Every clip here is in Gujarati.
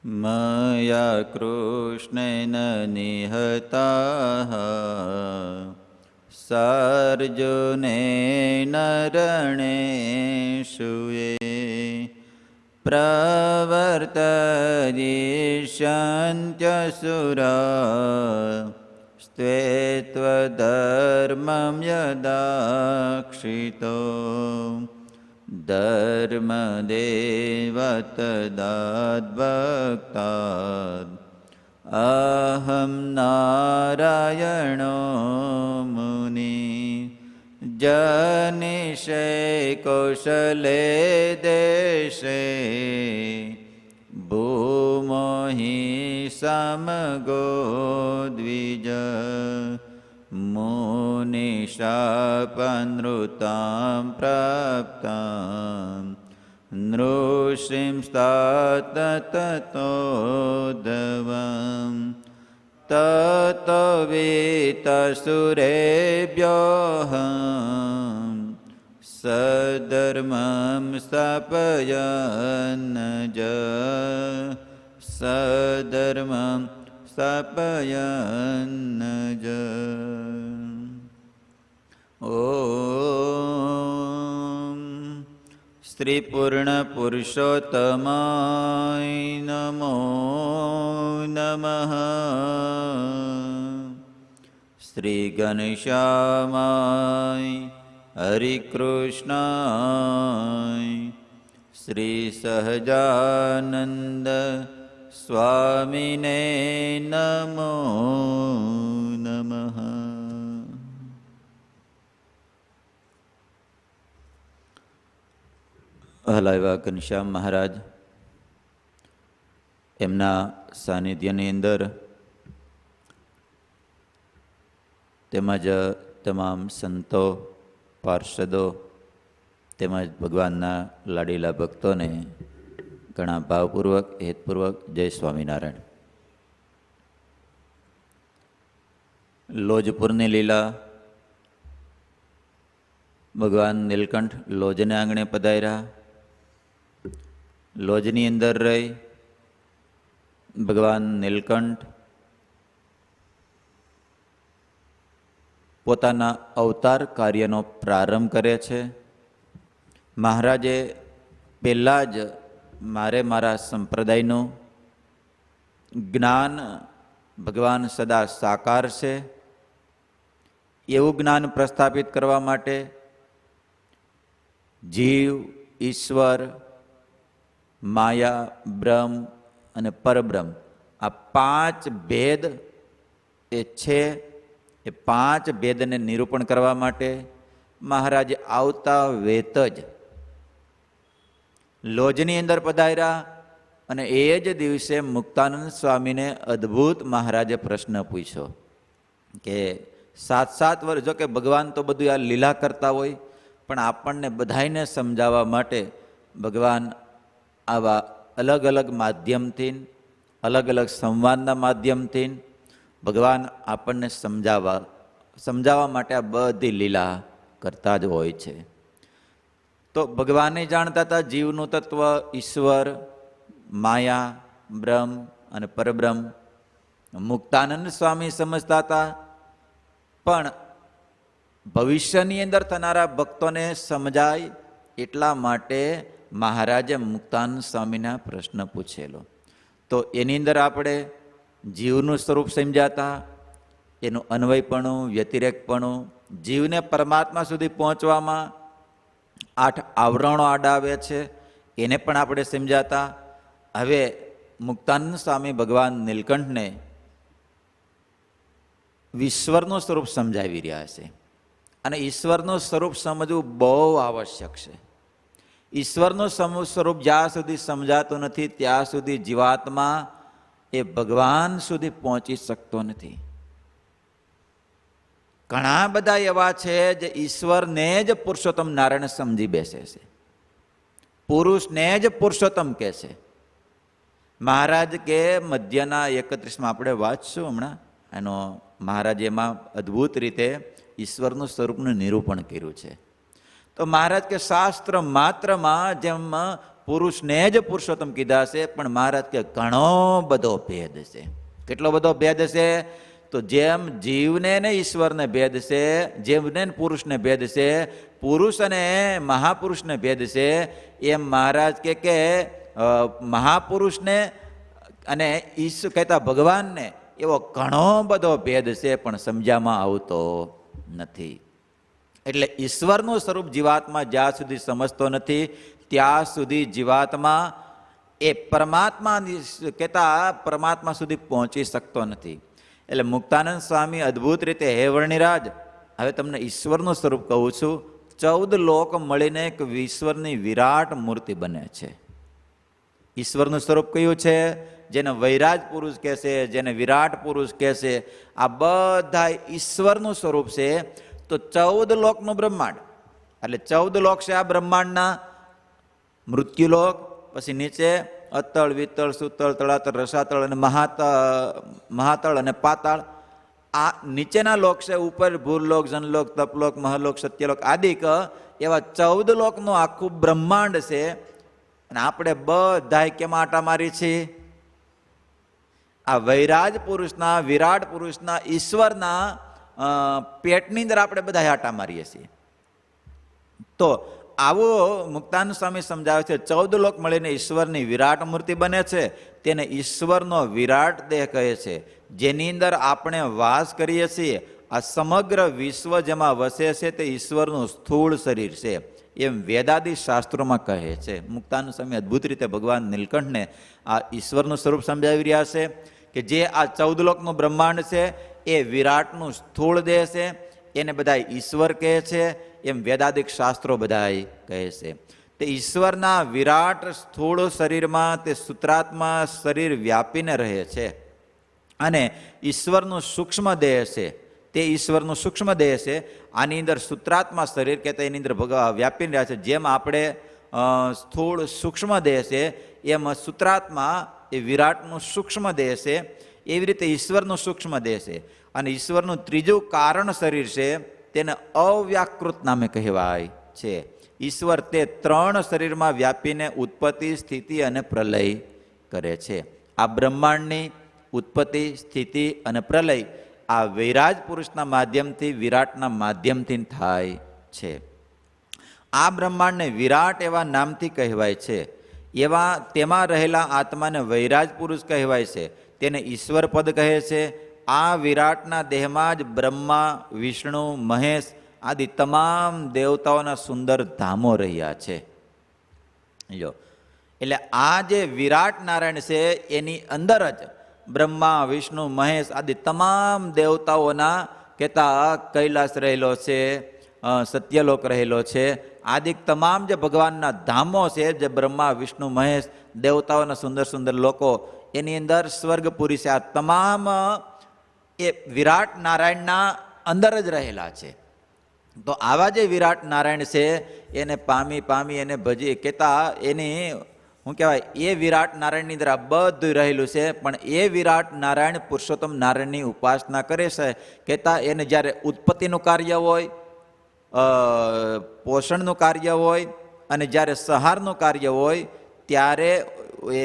मया कृष्णेन निहताः सार्जुनेन रणेषु ये प्रवर्तयिष्यन्त्यसुरा स्त्वेत्वधर्मं यदाक्षितो धर्मदेव तदाद्भक्तात् अहं नारायणो मुनि जनिषे कौशले देशे भूमो हि समगो द्विज मुनिशापनृतां प्राप्तां नृसिंस्तात ततोद्धवम् ततो वीतसुरेभ्योऽहं सधर्मं स्थापयन्नज सधर्मं स्थापयन्नज ॐ श्रीपूर्णपुरुषोत्तमाय नमो नमः। श्रीघनश्यामाय हरिकृष्णाय श्रीसहजानन्द स्वामिने नमो नमः। હલાવ્યા ઘનશ્યામ મહારાજ એમના સાનિધ્યની અંદર તેમજ તમામ સંતો પાર્ષદો તેમજ ભગવાનના લાડીલા ભક્તોને ઘણા ભાવપૂર્વક હેતપૂર્વક જય સ્વામિનારાયણ. લોજપુરની લીલા ભગવાન નીલકંઠ લોજને આંગણે પધાર્યા. લોજની અંદર રહી ભગવાન નીલકંઠ પોતાના અવતાર કાર્યનો પ્રારંભ કરે છે. મહારાજે પહેલાં જ મારા સંપ્રદાયનું જ્ઞાન ભગવાન સદા સાકાર છે એવું જ્ઞાન પ્રસ્થાપિત કરવા માટે જીવ, ઈશ્વર, માયા, બ્રહ્મ અને પરબ્રહ્મ આ પાંચ ભેદ એ છે. એ પાંચ ભેદને નિરૂપણ કરવા માટે મહારાજે આવતા વેત જ લોજની અંદર પધાર્યા અને એ જ દિવસે મુક્તાનંદ સ્વામીને અદ્ભુત મહારાજે પ્રશ્ન પૂછ્યો કે 7 વર્ષ, જો કે ભગવાન તો બધું આ લીલા કરતા હોય, પણ આપણને બધાઈને સમજાવવા માટે ભગવાન આવા અલગ અલગ માધ્યમથી, અલગ અલગ સંવાદના માધ્યમથી ભગવાન આપણને સમજાવવા માટે આ બધી લીલા કરતા જ હોય છે. તો ભગવાને જાણતા હતા જીવનું તત્વ, ઈશ્વર, માયા, બ્રહ્મ અને પરબ્રહ્મ. મુક્તાનંદ સ્વામી સમજતા હતા, પણ ભવિષ્યની અંદર થનારા ભક્તોને સમજાય એટલા માટે મહારાજે મુક્તાનંદ સ્વામીના પ્રશ્ન પૂછેલો. તો એની અંદર આપણે જીવનું સ્વરૂપ સમજાતા, એનું અન્વયપણું, વ્યતિરેકપણું, જીવને પરમાત્મા સુધી પહોંચવામાં 8 આવરણો આડા આવે છે એને પણ આપણે સમજાતા. હવે મુક્તાનંદ સ્વામી ભગવાન નીલકંઠને ઈશ્વરનું સ્વરૂપ સમજાવી રહ્યા છે. અને ઈશ્વરનું સ્વરૂપ સમજવું બહુ આવશ્યક છે. ઈશ્વરનું સ્વરૂપ જ્યાં સુધી સમજાતું નથી ત્યાં સુધી જીવાત્મા એ ભગવાન સુધી પહોંચી શકતો નથી. ઘણા બધા એવા છે જે ઈશ્વરને જ પુરુષોત્તમ નારાયણ સમજી બેસે છે, પુરુષને જ પુરુષોત્તમ કહે છે. મહારાજ કે મધ્યના 31માં આપણે વાંચશું હમણાં, એનો મહારાજે એમાં અદ્ભુત રીતે ઈશ્વરનું સ્વરૂપનું નિરૂપણ કર્યું છે. તો મહારાજ કે શાસ્ત્ર માત્રમાં જેમ પુરુષને જ પુરુષોત્તમ કીધા છે, પણ મહારાજ કે ઘણો બધો ભેદ છે. કેટલો બધો ભેદ છે? તો જેમ જીવને ને ઈશ્વરને ભેદ છે, જેમને પુરુષને ભેદ છે, પુરુષ અને મહાપુરુષને ભેદ છે, એમ મહારાજ કે મહાપુરુષને અને ઈશ્વર કહેતા ભગવાનને એવો ઘણો બધો ભેદ છે, પણ સમજામાં આવતો નથી. એટલે ઈશ્વરનું સ્વરૂપ જીવાત્મા જ્યાં સુધી સમજતો નથી ત્યાં સુધી જીવાત્મા એ પરમાત્મા કહેતા પરમાત્મા સુધી પહોંચી શકતો નથી. એટલે મુક્તાનંદ સ્વામી અદ્ભુત રીતે, હે વર્ણિરાજ, હવે તમને ઈશ્વરનું સ્વરૂપ કહું છું. 14 લોક મળીને એક ઈશ્વરની વિરાટ મૂર્તિ બને છે. ઈશ્વરનું સ્વરૂપ કયું છે? જેને વૈરાજ પુરુષ કહેશે, જેને વિરાટ પુરુષ કહેશે, આ બધા ઈશ્વરનું સ્વરૂપ છે. તો 14 લોકનું બ્રહ્માંડ, એટલે 14 લોક છે આ બ્રહ્માંડના. મૃત્યુલોક, પછી નીચે અતળ, વિતળ, સુતળ, તળાતળ, રસાતળ અને મહાતળ અને પાતાળ. આ નીચેના લોક છે. ઉપર ભૂરલોક, જનલોક, તપલોક, મહલોક, સત્યલોક આદિક, એવા 14 લોકનું આખું બ્રહ્માંડ છે. અને આપણે બધા કેમ આટા મારી છીએ? આ વૈરાજ પુરુષના, વિરાટ પુરુષના, ઈશ્વરના પેટની અંદર આપણે બધા આટા મારીએ છીએ. તો આવો મુક્તાનંદ સ્વામી સમજાવે છે, 14 લોક મળીને ઈશ્વરની વિરાટ મૂર્તિ બને છે. તેને ઈશ્વરનો વિરાટ દેહ કહે છે, જેની અંદર આપણે વાસ કરીએ છીએ. આ સમગ્ર વિશ્વ જેમાં વસે છે તે ઈશ્વરનું સ્થૂળ શરીર છે, એમ વેદાદી શાસ્ત્રોમાં કહે છે. મુક્તાનંદ સ્વામી અદ્ભુત રીતે ભગવાન નીલકંઠને આ ઈશ્વરનું સ્વરૂપ સમજાવી રહ્યા છે કે જે આ 14 લોકનું બ્રહ્માંડ છે એ વિરાટનું સ્થૂળ દેહ છે, એને બધા ઈશ્વર કહે છે, એમ વેદાદિક શાસ્ત્રો બધા કહે છે. તે ઈશ્વરના વિરાટ સ્થૂળ શરીરમાં તે સૂત્રાત્મા શરીર વ્યાપીને રહે છે. અને ઈશ્વરનું સૂક્ષ્મ દેહ છે, તે ઈશ્વરનું સૂક્ષ્મ દેહ છે. આની અંદર સૂત્રાત્મા શરીર કહેતા એની અંદર વ્યાપીને રહ્યા છે. જેમ આપણે સ્થૂળ સૂક્ષ્મ દેહ છે, એમ સૂત્રાત્મા એ વિરાટનું સૂક્ષ્મ દેહ છે. એવી રીતે ઈશ્વરનું સૂક્ષ્મ દેહ છે. અને ઈશ્વરનું ત્રીજું કારણ શરીર છે, તેને અવ્યાકૃત નામે કહેવાય છે. ઈશ્વર તે 3 શરીરમાં વ્યાપીને ઉત્પત્તિ, સ્થિતિ અને પ્રલય કરે છે. આ બ્રહ્માંડની ઉત્પત્તિ, સ્થિતિ અને પ્રલય આ વૈરાજ પુરુષના માધ્યમથી, વિરાટના માધ્યમથી થાય છે. આ બ્રહ્માંડને વિરાટ એવા નામથી કહેવાય છે. એવા તેમાં રહેલા આત્માને વૈરાજ પુરુષ કહેવાય છે. તેને ઈશ્વર પદ કહે છે. આ વિરાટના દેહમાં જ બ્રહ્મા, વિષ્ણુ, મહેશ આદિ તમામ દેવતાઓના સુંદર ધામો રહ્યા છે. જો એટલે આ જે વિરાટ નારાયણ છે એની અંદર જ બ્રહ્મા, વિષ્ણુ, મહેશ આદિ તમામ દેવતાઓના કહેતા કૈલાસ રહેલો છે, સત્યલોક રહેલો છે, આદિ તમામ જે ભગવાનના ધામો છે, જે બ્રહ્મા, વિષ્ણુ, મહેશ દેવતાઓના સુંદર સુંદર લોકો, એની અંદર સ્વર્ગપુરી છે. આ તમામ એ વિરાટ નારાયણના અંદર જ રહેલા છે. તો આવા જે વિરાટ નારાયણ છે એને પામી એને ભજી કહેતા એની શું કહેવાય, એ વિરાટ નારાયણની અંદર આ બધું રહેલું છે. પણ એ વિરાટ નારાયણ પુરુષોત્તમ નારાયણની ઉપાસના કરે છે. કહેતા એને જ્યારે ઉત્પત્તિનું કાર્ય હોય, પોષણનું કાર્ય હોય અને જ્યારે સંહારનું કાર્ય હોય ત્યારે એ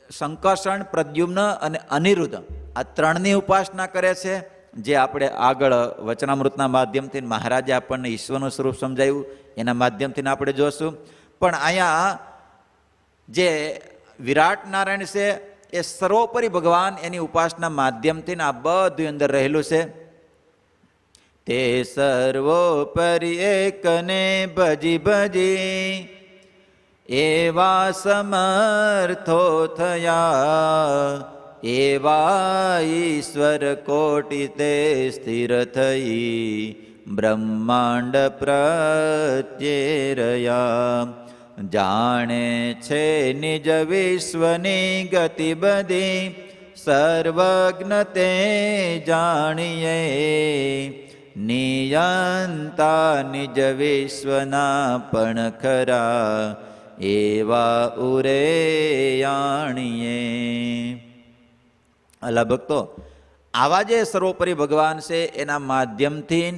સંકર્ષણ, પ્રદ્યુમ્ન અને અનિરુદ્ધ આ 3ની ઉપાસના કરે છે. જે આપણે આગળ વચનામૃતના માધ્યમથી મહારાજે આપણને ઈશ્વરનું સ્વરૂપ સમજાવ્યું એના માધ્યમથી આપણે જોશું. પણ અહીંયા જે વિરાટ નારાયણ છે એ સર્વોપરી ભગવાન, એની ઉપાસના માધ્યમથી આ બધું અંદર રહેલું છે. તે સર્વોપરી એકને ભજી ભજી એવા સમર્થો થયા, એવા ઈશ્વર કોટી તે સ્થિર થઈ બ્રહ્માંડ પ્રત્યે રહ્યા. જાણે છે નિજ વિશ્વની ગતિ બધી, સર્વજ્ઞ તે જાણીએ નિયંતા નિજ વિશ્વના પણ ખરા, એવા ઉરેયાણીએ. અલા ભક્તો, આવા જે સર્વોપરી ભગવાન છે એના માધ્યમથી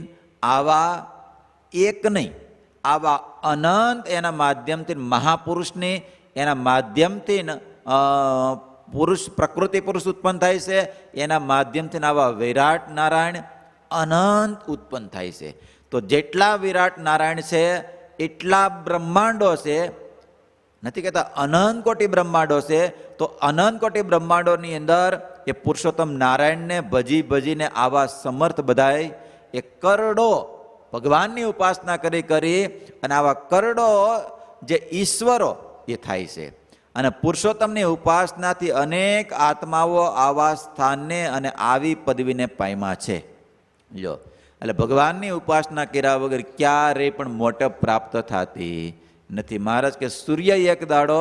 આવા એક નહીં, આવા અનંત એના માધ્યમથી મહાપુરુષની એના માધ્યમથી પુરુષ પ્રકૃતિ પુરુષ ઉત્પન્ન થાય છે, એના માધ્યમથી આવા વિરાટ નારાયણ અનંત ઉત્પન્ન થાય છે. તો જેટલા વિરાટ નારાયણ છે એટલા બ્રહ્માંડો છે, નથી કહેતા અનંત કોટી બ્રહ્માંડો છે. તો અનંત કોટી બ્રહ્માંડોની અંદર એ પુરુષોત્તમ નારાયણને ભજી ભજીને આવા સમર્થ બધાય એ કરડો ભગવાનની ઉપાસના કરી અને આવા કરડો જે ઈશ્વરો એ થાય છે. અને પુરુષોત્તમની ઉપાસનાથી અનેક આત્માઓ આવા સ્થાનને અને આવી પદવીને પામ્યા છે. જો એટલે ભગવાનની ઉપાસના કર્યા વગર ક્યારેય પણ મોટપ પ્રાપ્ત થતી નથી. મહારાજ કે સૂર્ય એક દાડો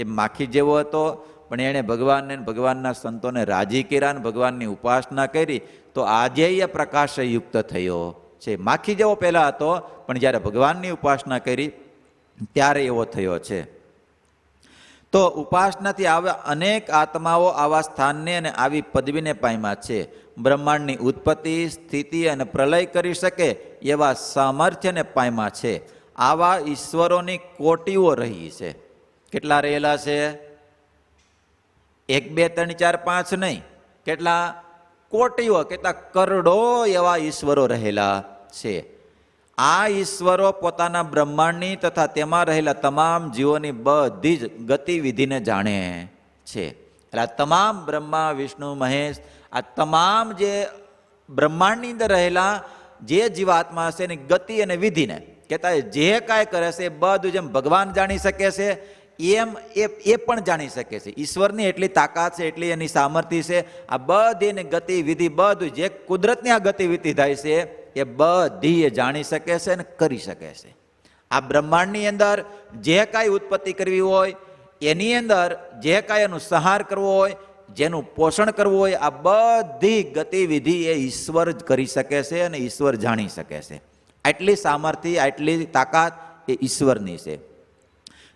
એ માખી જેવો હતો, પણ એણે ભગવાનને ભગવાનના સંતોને રાજી કર્યા અને ભગવાનની ઉપાસના કરી, તો આજે એ પ્રકાશયુક્ત થયો છે. માખી જેવો પહેલાં હતો, પણ જ્યારે ભગવાનની ઉપાસના કરી ત્યારે એવો થયો છે. તો ઉપાસનાથી આવા અનેક આત્માઓ આવા સ્થાનને અને આવી પદવીને પામ્યા છે. બ્રહ્માંડની ઉત્પત્તિ, સ્થિતિ અને પ્રલય કરી શકે એવા સામર્થ્યને પામ્યા છે. આવા ઈશ્વરોની કોટીઓ રહી છે. કેટલા રહેલા છે? 1 2 3 4 5 નહીં, કેટલા કોટીઓ, કેટલા કરોડો એવા ઈશ્વરો રહેલા છે. આ ઈશ્વરો પોતાના બ્રહ્માંડની તથા તેમાં રહેલા તમામ જીવોની બધી જ ગતિવિધિને જાણે છે. એટલે આ તમામ બ્રહ્મા વિષ્ણુ મહેશ, આ તમામ જે બ્રહ્માંડની અંદર રહેલા જે જીવાત્મા છે એની ગતિ અને વિધિને કહેતા જે કાંઈ કરે છે એ બધું જેમ ભગવાન જાણી શકે છે એમ એ પણ જાણી શકે છે. ઈશ્વરની એટલી તાકાત છે, એટલી એની સામર્થ્ય છે. આ બધી એની ગતિવિધિ બધું જે કુદરતની આ ગતિવિધિ થાય છે એ બધી એ જાણી શકે છે અને કરી શકે છે. આ બ્રહ્માંડની અંદર જે કાંઈ ઉત્પત્તિ કરવી હોય, એની અંદર જે કાંઈ એનું સંહાર કરવો હોય, જેનું પોષણ કરવું હોય, આ બધી ગતિવિધિ એ ઈશ્વર જ કરી શકે છે અને ઈશ્વર જાણી શકે છે. આટલી સામર્થ્ય, આટલી તાકાત એ ઈશ્વરની છે.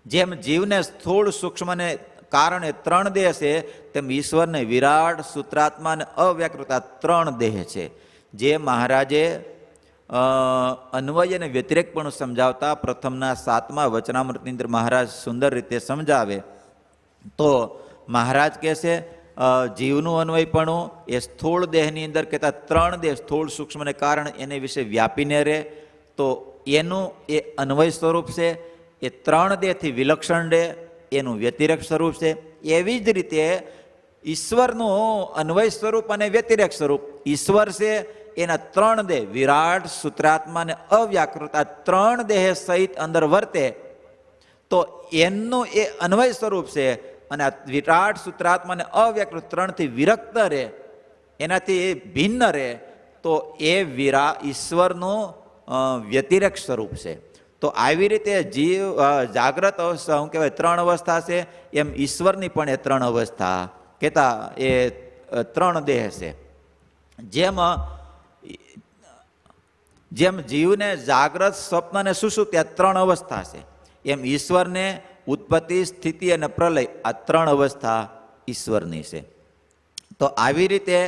જેમ જીવને સ્થૂળ સૂક્ષ્મને કારણે 3 દેહ છે, તેમ ઈશ્વરને વિરાટ, સૂત્રાત્મા અને અવ્યાકૃત 3 દેહ છે. જે મહારાજે અન્વય અને વ્યતિરેક પણ સમજાવતા પ્રથમના 7મા વચનામૃતની અંદર મહારાજ સુંદર રીતે સમજાવે. તો મહારાજ કહે છે જીવનું અન્વયપણું એ સ્થૂળ દેહની અંદર કહેતા 3 દેહ સ્થૂળ સૂક્ષ્મને કારણે એને વિશે વ્યાપીને રહે, તો એનું એ અન્વય સ્વરૂપ છે. એ 3 દેહથી વિલક્ષણ રહે, એનું વ્યતિરેક સ્વરૂપ છે. એવી જ રીતે ઈશ્વરનું અન્વય સ્વરૂપ અને વ્યતિરેક સ્વરૂપ ઈશ્વર છે. એના 3 દેહ વિરાટ, સૂત્રાત્મા અને અવ્યાકૃત, આ 3 દેહ સહિત અંદર વર્તે, તો એનું એ અન્વય સ્વરૂપ છે. અને આ વિરાટ, સૂત્રાત્મા અને અવ્યાકૃત 3થી વિરક્ત રહે, એનાથી ભિન્ન રહે, તો એ ઈશ્વરનું વ્યતિરેક સ્વરૂપ છે. તો આવી રીતે જીવ જાગ્રત અવસ્થા, શું કહેવાય, 3 અવસ્થા છે, એમ ઈશ્વરની પણ એ 3 અવસ્થા કહેતા એ 3 દેહ છે. જેમ જીવને જાગ્રત, સ્વપ્ન અને સુષુપ્તિ આ 3 અવસ્થા છે, એમ ઈશ્વરને ઉત્પત્તિ, સ્થિતિ અને પ્રલય આ 3 અવસ્થા ઈશ્વરની છે. તો આવી રીતે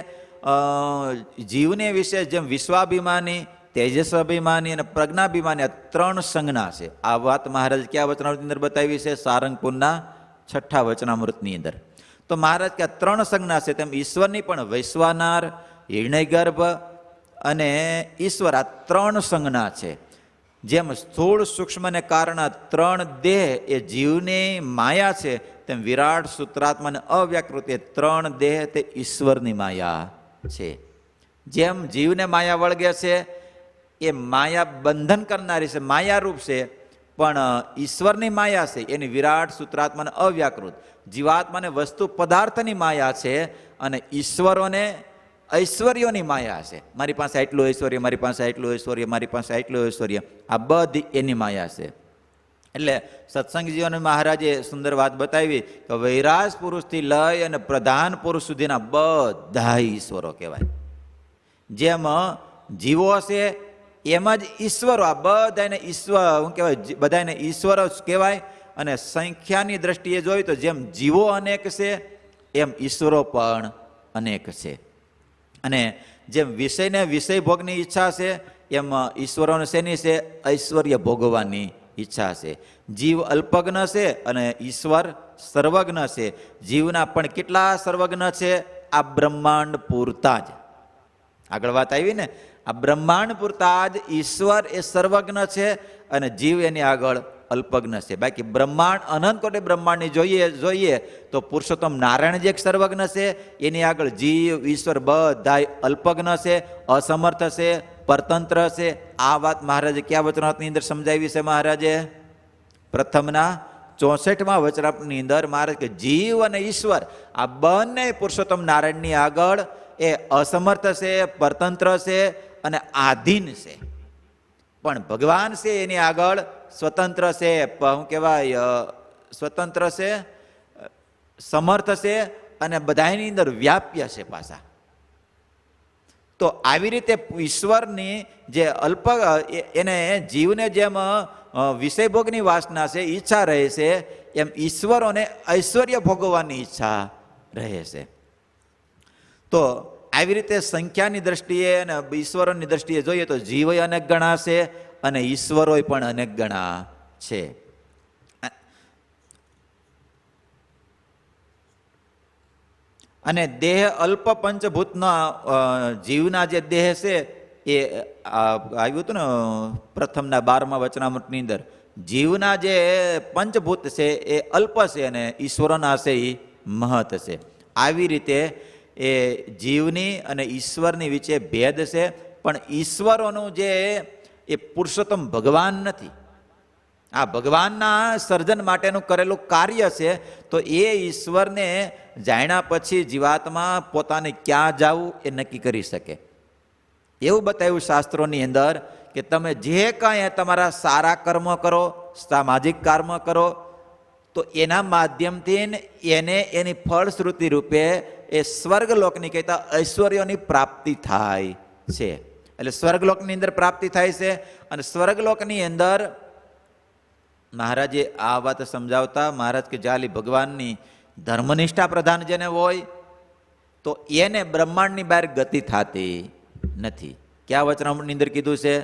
જીવને વિશે જેમ વિશ્વાભિમાની, તેજસ્વાભિમાની અને પ્રજ્ઞાભિમાની આ 3 સંજ્ઞા છે. આ વાત મહારાજ કયા વચનામૃતની અંદર બતાવી છે? સારંગપુરના 6ઠા વચનામૃતની અંદર. તો મહારાજ કે આ 3 સંજ્ઞા છે, તેમ ઈશ્વરની પણ વૈશ્વાનાર, હિરણ્યગર્ભ અને ઈશ્વર આ 3 સંજ્ઞા છે. જેમ સ્થૂળ સૂક્ષ્મને કારણે 3 દેહ એ જીવની માયા છે, તેમ વિરાટ, સૂત્રાત્મા અને અવ્યાકૃત એ 3 દેહ તે ઈશ્વરની માયા છે. જેમ જીવને માયા વળગે છે, એ માયા બંધન કરનારી છે, માયારૂપ છે, પણ ઈશ્વરની માયા છે એની વિરાટ, સૂત્રાત્મા અને અવ્યાકૃત. જીવાત્માને વસ્તુ પદાર્થની માયા છે અને ઈશ્વરોને ઐશ્વર્યોની માયા છે. મારી પાસે આટલું ઐશ્વર્ય, મારી પાસે આટલું ઐશ્વર્ય, મારી પાસે આટલું ઐશ્વર્ય, આ બધી એની માયા છે. એટલે સત્સંગ જીવન મહારાજે સુંદર વાત બતાવી કે વૈરાજ પુરુષથી લઈ અને પ્રધાન પુરુષ સુધીના બધા ઈશ્વરો કહેવાય. જેમ જીવો છે એમ જ ઈશ્વરો, આ બધાને ઈશ્વર શું કહેવાય, બધાને ઈશ્વરો જ કહેવાય. અને સંખ્યાની દ્રષ્ટિએ જોઈએ તો જેમ જીવો અનેક છે એમ ઈશ્વરો પણ અનેક છે. અને જેમ વિષયને વિષય ભોગની ઈચ્છા છે, એમ ઈશ્વરોને શેની છે? ઐશ્વર્ય ભોગવવાની ઈચ્છા છે. જીવ અલ્પજ્ઞ છે અને ઈશ્વર સર્વજ્ઞ છે. જીવના પણ કેટલા સર્વજ્ઞ છે? આ બ્રહ્માંડ પૂરતા જ. આગળ વાત આવી ને, આ બ્રહ્માંડ પૂરતા જ ઈશ્વર એ સર્વજ્ઞ છે અને જીવ એની આગળ અલ્પજ્ઞ છે. બાકી બ્રહ્માંડ અનંત કોટી બ્રહ્માંડની જોઈએ તો પુરુષોત્તમ નારાયણ જે એક સર્વજ્ઞ છે એની આગળ જીવ ઈશ્વર બધા અલ્પજ્ઞ છે, અસમર્થ છે, પરતંત્ર છે. આ વાત મહારાજે કયા વચનામૃતની અંદર સમજાવી છે? મહારાજે પ્રથમના 64મા વચનામૃતની અંદર મહારાજ કે જીવ અને ઈશ્વર આ બંને પુરુષોત્તમ નારાયણની આગળ એ અસમર્થ છે, પરતંત્ર છે અને આધીન છે. પણ ભગવાન છે એની આગળ સ્વતંત્ર છે, શું કહેવાય, સ્વતંત્ર છે, સમર્થ છે અને બધાની અંદર વ્યાપ્ય છે પાછા. તો આવી રીતે ઈશ્વરની જે એને જીવને જેમ વિષય ભોગની વાસના છે, ઈચ્છા રહે છે, એમ ઈશ્વરોને ઐશ્વર્ય ભોગવવાની ઈચ્છા રહે છે. તો આવી રીતે સંખ્યાની દ્રષ્ટિએ અને ઈશ્વરોની દ્રષ્ટિએ જોઈએ તો જીવય અનેક ગણા છે અને ઈશ્વરોય પણ અનેક ગણા છે. અને દેહ અલ્પ પંચભૂતના જીવના જે દેહ છે એ આવ્યું હતું ને પ્રથમના 12મા વચનામૃતની અંદર, જીવના જે પંચભૂત છે એ અલ્પ છે અને ઈશ્વરોના છે એ મહત છે. આવી રીતે એ જીવની અને ઈશ્વરની વચ્ચે ભેદ છે. પણ ઈશ્વરોનું જે એ પુરુષોત્તમ ભગવાન નથી, આ ભગવાનના સર્જન માટેનું કરેલું કાર્ય છે. તો એ ઈશ્વરને જાણ્યા પછી જીવાત્મા પોતાને ક્યાં જવું એ નક્કી કરી શકે. એવું બતાવ્યું શાસ્ત્રોની અંદર કે તમે જે કાંઈ તમારા સારા કર્મ કરો, સામાજિક કર્મ કરો, તો એના માધ્યમથી એને એની ફળશ્રુતિ રૂપે એ સ્વર્ગલોકની કહેતા ઐશ્વર્યોની પ્રાપ્તિ થાય છે. એટલે સ્વર્ગલોકની અંદર પ્રાપ્તિ થાય છે. અને સ્વર્ગલોકની અંદર મહારાજે આ વાત સમજાવતા મહારાજ કે જાલી ભગવાનની ધર્મનિષ્ઠા પ્રધાન જેને હોય તો એને બ્રહ્માંડની બહાર ગતિ થતી નથી. ક્યાં વચનામૃતની અંદર કીધું છે?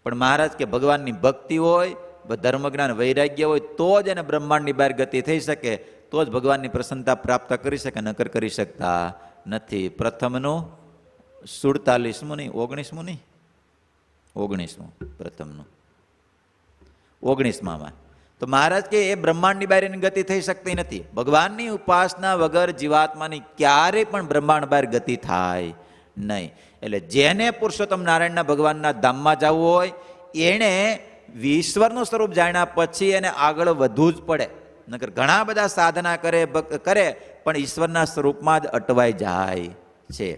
પણ મહારાજ કે ભગવાનની ભક્તિ હોય, ધર્મ જ્ઞાન વૈરાગ્ય હોય તો જ એને બ્રહ્માંડની બહાર ગતિ થઈ શકે, તો જ ભગવાનની પ્રસન્નતા પ્રાપ્ત કરી શકે, નકર કરી શકતા નથી. પ્રથમનું 47મું નહીં, 19મું નહીં, 19મું પ્રથમનું 19માં. તો મહારાજ કે એ બ્રહ્માંડની બહાર એની ગતિ થઈ શકતી નથી. ભગવાનની ઉપાસના વગર જીવાત્માની ક્યારેય પણ બ્રહ્માંડ બહાર ગતિ થાય નહીં. એટલે જેને પુરુષોત્તમ નારાયણના ભગવાનના ધામમાં જવું હોય એણે ઈશ્વરનું સ્વરૂપ જાણ્યા પછી એને આગળ વધવું જ પડે. નકર ઘણા બધા સાધના કરે પણ ઈશ્વરના સ્વરૂપમાં જ અટવાઈ જાય છે.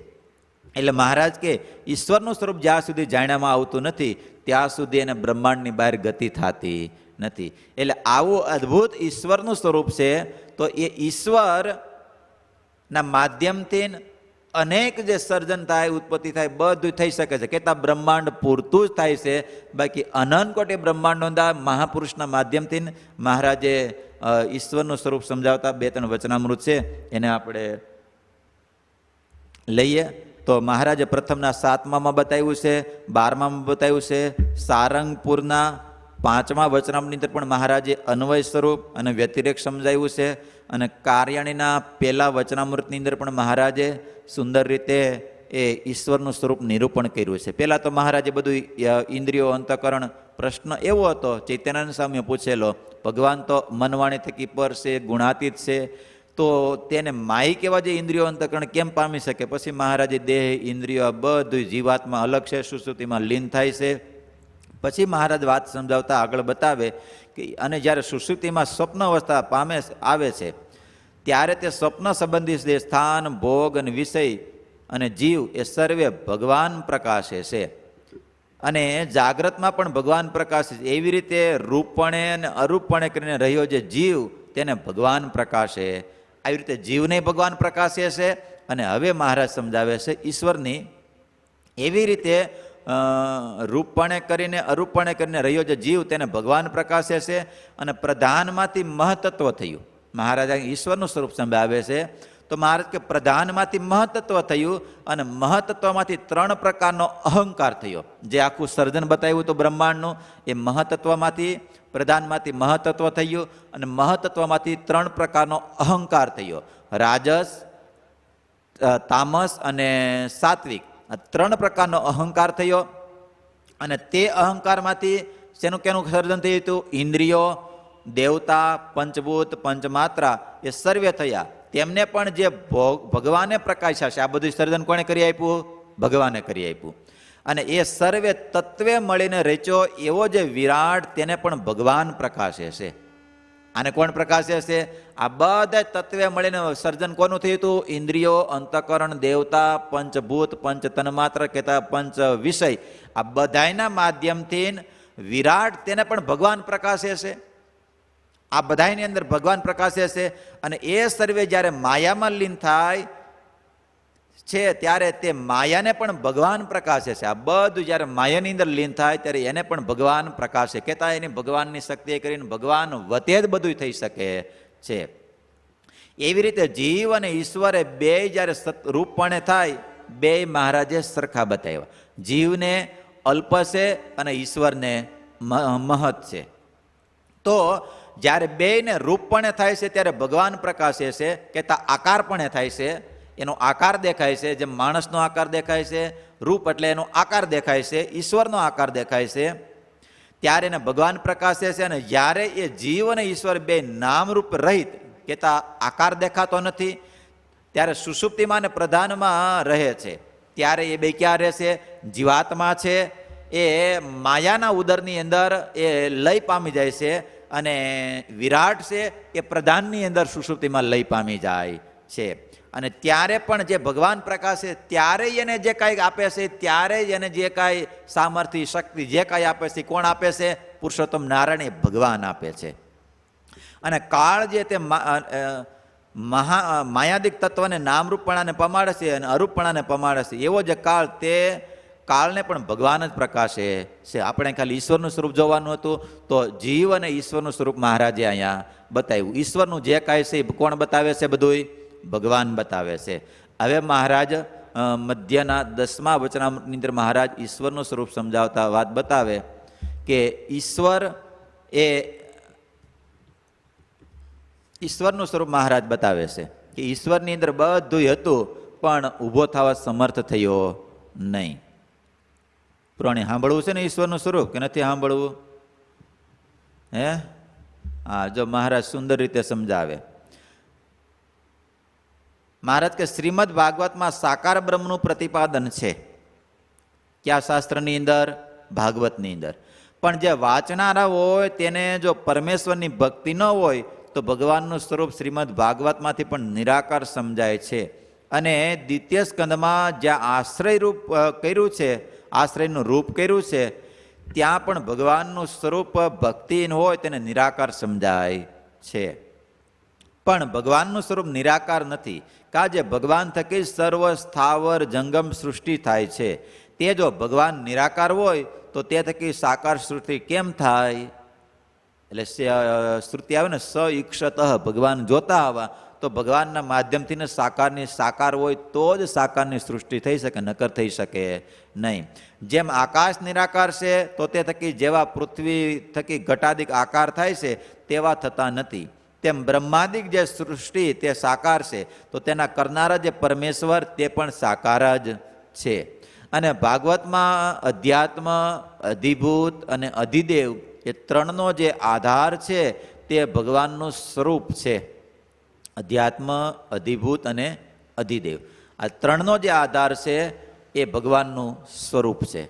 એટલે મહારાજ કે ઈશ્વરનું સ્વરૂપ જ્યાં સુધી જાણ્યામાં આવતું નથી ત્યાં સુધી એને બ્રહ્માંડની બહાર ગતિ થતી નથી. એટલે આવું અદ્ભુત ઈશ્વરનું સ્વરૂપ છે. તો એ ઈશ્વરના માધ્યમથી અનેક જે સર્જન થાય, ઉત્પત્તિ થાય, બધું થઈ શકે છે. કહેતા બ્રહ્માંડ પૂરતું જ થાય છે. બાકી અનંત કોટી બ્રહ્માંડોના મહાપુરુષના માધ્યમથી મહારાજે ઈશ્વરનું સ્વરૂપ સમજાવતા 2-3 વચનામૃત છે, એને આપણે લઈએ. તો મહારાજે પ્રથમના 7મામાં બતાવ્યું છે, 12મામાં બતાવ્યું છે. સારંગપુરના 5મા વચનામૃતની અંદર પણ મહારાજે અન્વય સ્વરૂપ અને વ્યતિરેક સમજાવ્યું છે. અને કાર્યાણીના 1લા વચનામૃતની અંદર પણ મહારાજે સુંદર રીતે એ ઈશ્વરનું સ્વરૂપ નિરૂપણ કર્યું છે. પહેલાં તો મહારાજે બધું ઇન્દ્રિયો, અંતઃકરણ, પ્રશ્ન એવો હતો ચૈતન્યાનંદ સ્વામીએ પૂછેલો, ભગવાન તો મનવાણી થકી પર છે, ગુણાતીત છે, તો તેને માહિક એવા જે ઇન્દ્રિયો અંતઃકરણ કેમ પામી શકે? પછી મહારાજે દેહ, ઇન્દ્રિયો બધું જીવાત્મા અલગ છે, સુશ્રુતિમાં લીન થાય છે. પછી મહારાજ વાત સમજાવતા આગળ બતાવે કે અને જ્યારે સુશ્રુતિમાં સ્વપ્ન અવસ્થા આવે છે ત્યારે તે સ્વપ્ન સંબંધી જે સ્થાન, ભોગ અને વિષય અને જીવ એ સર્વે ભગવાન પ્રકાશે છે. અને જાગ્રતમાં પણ ભગવાન પ્રકાશે છે. એવી રીતે રૂપપણે અને અરૂપપણે કરીને રહ્યો જે જીવ તેને ભગવાન પ્રકાશે. આવી રીતે જીવને ભગવાન પ્રકાશે છે. અને હવે મહારાજ સમજાવે છે ઈશ્વરની એવી રીતે રૂપપણે કરીને અરૂપપણે કરીને રહ્યો જે જીવ તેને ભગવાન પ્રકાશે છે. અને પ્રધાનમાંથી મહતત્વ થયું. મહારાજ ઈશ્વરનું સ્વરૂપ સમજાવે છે. તો મહારાજ કે પ્રધાનમાંથી મહતત્વ થયું અને મહતત્વમાંથી 3 પ્રકારનો અહંકાર થયો. જે આખું સર્જન બતાવ્યું તો બ્રહ્માંડનું એ મહતત્વમાંથી પ્રધાનમાંથી મહતત્વ થયું અને મહતત્વમાંથી 3 પ્રકારનો અહંકાર થયો. રાજસ, તામસ અને સાત્વિક, આ 3 પ્રકારનો અહંકાર થયો. અને તે અહંકારમાંથી શેનું કેનું સર્જન થયું હતું? ઇન્દ્રિયો, દેવતા, પંચભૂત, પંચમાત્રા એ સર્વે થયા. તેમને પણ જે ભગવાને પ્રકાશ્યા છે, આ બધું સર્જન કોણે કરી આપ્યું? ભગવાને કરી આપ્યું. અને એ સર્વે તત્વે મળીને રચ્યો એવો જે વિરાટ તેને પણ ભગવાન પ્રકાશે છે. આને કોણ પ્રકાશે છે? આ બધા તત્વે મળીને સર્જન કોનું થયું હતું? ઇન્દ્રિયો, અંતઃકરણ, દેવતા, પંચભૂત, પંચ તન્માત્ર કહેતા પંચ વિષય, આ બધાના માધ્યમથી વિરાટ તેને પણ ભગવાન પ્રકાશે છે. આ બધાની અંદર ભગવાન પ્રકાશે છે. અને એ સર્વે જ્યારે માયામાં લીન થાય છે ત્યારે તે માયાને પણ ભગવાન પ્રકાશે છે. આ બધું જ્યારે માયાની અંદર લીન થાય ત્યારે એને પણ ભગવાન પ્રકાશે. કહેતા એની ભગવાનની શક્તિ કરીને ભગવાન વતે જ બધું થઈ શકે છે. એવી રીતે જીવ અને ઈશ્વરે બે જ્યારે રૂપપણે થાય, બે મહારાજે સરખા બતાવ્યા. જીવને અલ્પ છે અને ઈશ્વરને મહત છે. તો જ્યારે બેયને રૂપપણે થાય છે ત્યારે ભગવાન પ્રકાશે છે. કહેતા આકારપણે થાય છે, એનો આકાર દેખાય છે. જેમ માણસનો આકાર દેખાય છે, રૂપ એટલે એનો આકાર દેખાય છે, ઈશ્વરનો આકાર દેખાય છે, ત્યારે એને ભગવાન પ્રકાશે છે. અને જ્યારે એ જીવ અને ઈશ્વર બે નામરૂપ રહિત, કહેતા આકાર દેખાતો નથી, ત્યારે સુષુપ્તિમાં અને પ્રધાનમાં રહે છે. ત્યારે એ બે ક્યાં રહેશે? જીવાત્મા છે એ માયાના ઉદરની અંદર એ લય પામી જાય છે અને વિરાટ છે એ પ્રધાનની અંદર સુષુપ્તિમાં લય પામી જાય છે. અને ત્યારે પણ જે ભગવાન પ્રકાશે ત્યારે એને જે કાંઈ આપે છે, ત્યારે એને જે કાંઈ સામર્થ્ય, શક્તિ જે કાંઈ આપે છે, કોણ આપે છે? પુરુષોત્તમ નારાયણ, ભગવાન આપે છે. અને કાળ જે તે માયાદિક તત્વને નામરૂપપણાને પમાડે છે અને અરૂપપણાને પમાડે છે, એવો જે કાળ, તે કાળને પણ ભગવાન જ પ્રકાશે છે. આપણે ખાલી ઈશ્વરનું સ્વરૂપ જોવાનું હતું તો જીવ અને ઈશ્વરનું સ્વરૂપ મહારાજે અહીંયા બતાવ્યું. ઈશ્વરનું જે કાંઈ છે એ કોણ બતાવે છે? બધું ભગવાન બતાવે છે. હવે મહારાજ મધ્યના 10મા વચનામૃતની અંદર મહારાજ ઈશ્વરનું સ્વરૂપ સમજાવતા વાત બતાવે કે ઈશ્વર એ ઈશ્વરનું સ્વરૂપ મહારાજ બતાવે છે કે ઈશ્વરની અંદર બધું હતું પણ ઊભો થવા સમર્થ થયો નહીં. પુરાણી સાંભળવું છે ને ઈશ્વરનું સ્વરૂપ કે નથી સાંભળવું? હે? હા, જો મહારાજ સુંદર રીતે સમજાવે. મહારાજ કે શ્રીમદ ભાગવતમાં સાકાર બ્રહ્મનું પ્રતિપાદન છે. કયા શાસ્ત્રની અંદર? ભાગવતની અંદર. પણ જે વાંચનારા હોય તેને જો પરમેશ્વરની ભક્તિ ન હોય તો ભગવાનનું સ્વરૂપ શ્રીમદ ભાગવતમાંથી પણ નિરાકાર સમજાય છે. અને દ્વિતીય સ્કંદમાં જ્યાં આશ્રય રૂપ કર્યું છે, આશ્રયનું રૂપ કર્યું છે, ત્યાં પણ ભગવાનનું સ્વરૂપ ભક્તિ હોય તેને નિરાકાર સમજાય છે. પણ ભગવાનનું સ્વરૂપ નિરાકાર નથી. કાજે ભગવાન થકી સર્વ સ્થાવર જંગમ સૃષ્ટિ થાય છે. તે જો ભગવાન નિરાકાર હોય તો તે થકી સાકાર સૃષ્ટિ કેમ થાય? એટલે શ્રુતિ આવે ને, સ ઈક્ષત, ભગવાન જોતા આવા તો ભગવાનના માધ્યમથી ને સાકારની સાકાર હોય તો જ સાકારની સૃષ્ટિ થઈ શકે, નકર થઈ શકે નહીં. જેમ આકાશ નિરાકાર છે તો તે થકી જેવા પૃથ્વી થકી ઘટાદિક આકાર થાય છે તેવા થતા નથી, તેમ બ્રહ્માદિક જે સૃષ્ટિ તે સાકાર છે તો તેના કરનારા જે પરમેશ્વર તે પણ સાકાર જ છે. અને ભાગવતમાં અધ્યાત્મ, અધિભૂત અને અધિદેવ એ ત્રણનો જે આધાર છે તે ભગવાનનું સ્વરૂપ છે. અધ્યાત્મ, અધિભૂત અને અધિદેવ, આ ત્રણનો જે આધાર છે એ ભગવાનનું સ્વરૂપ છે.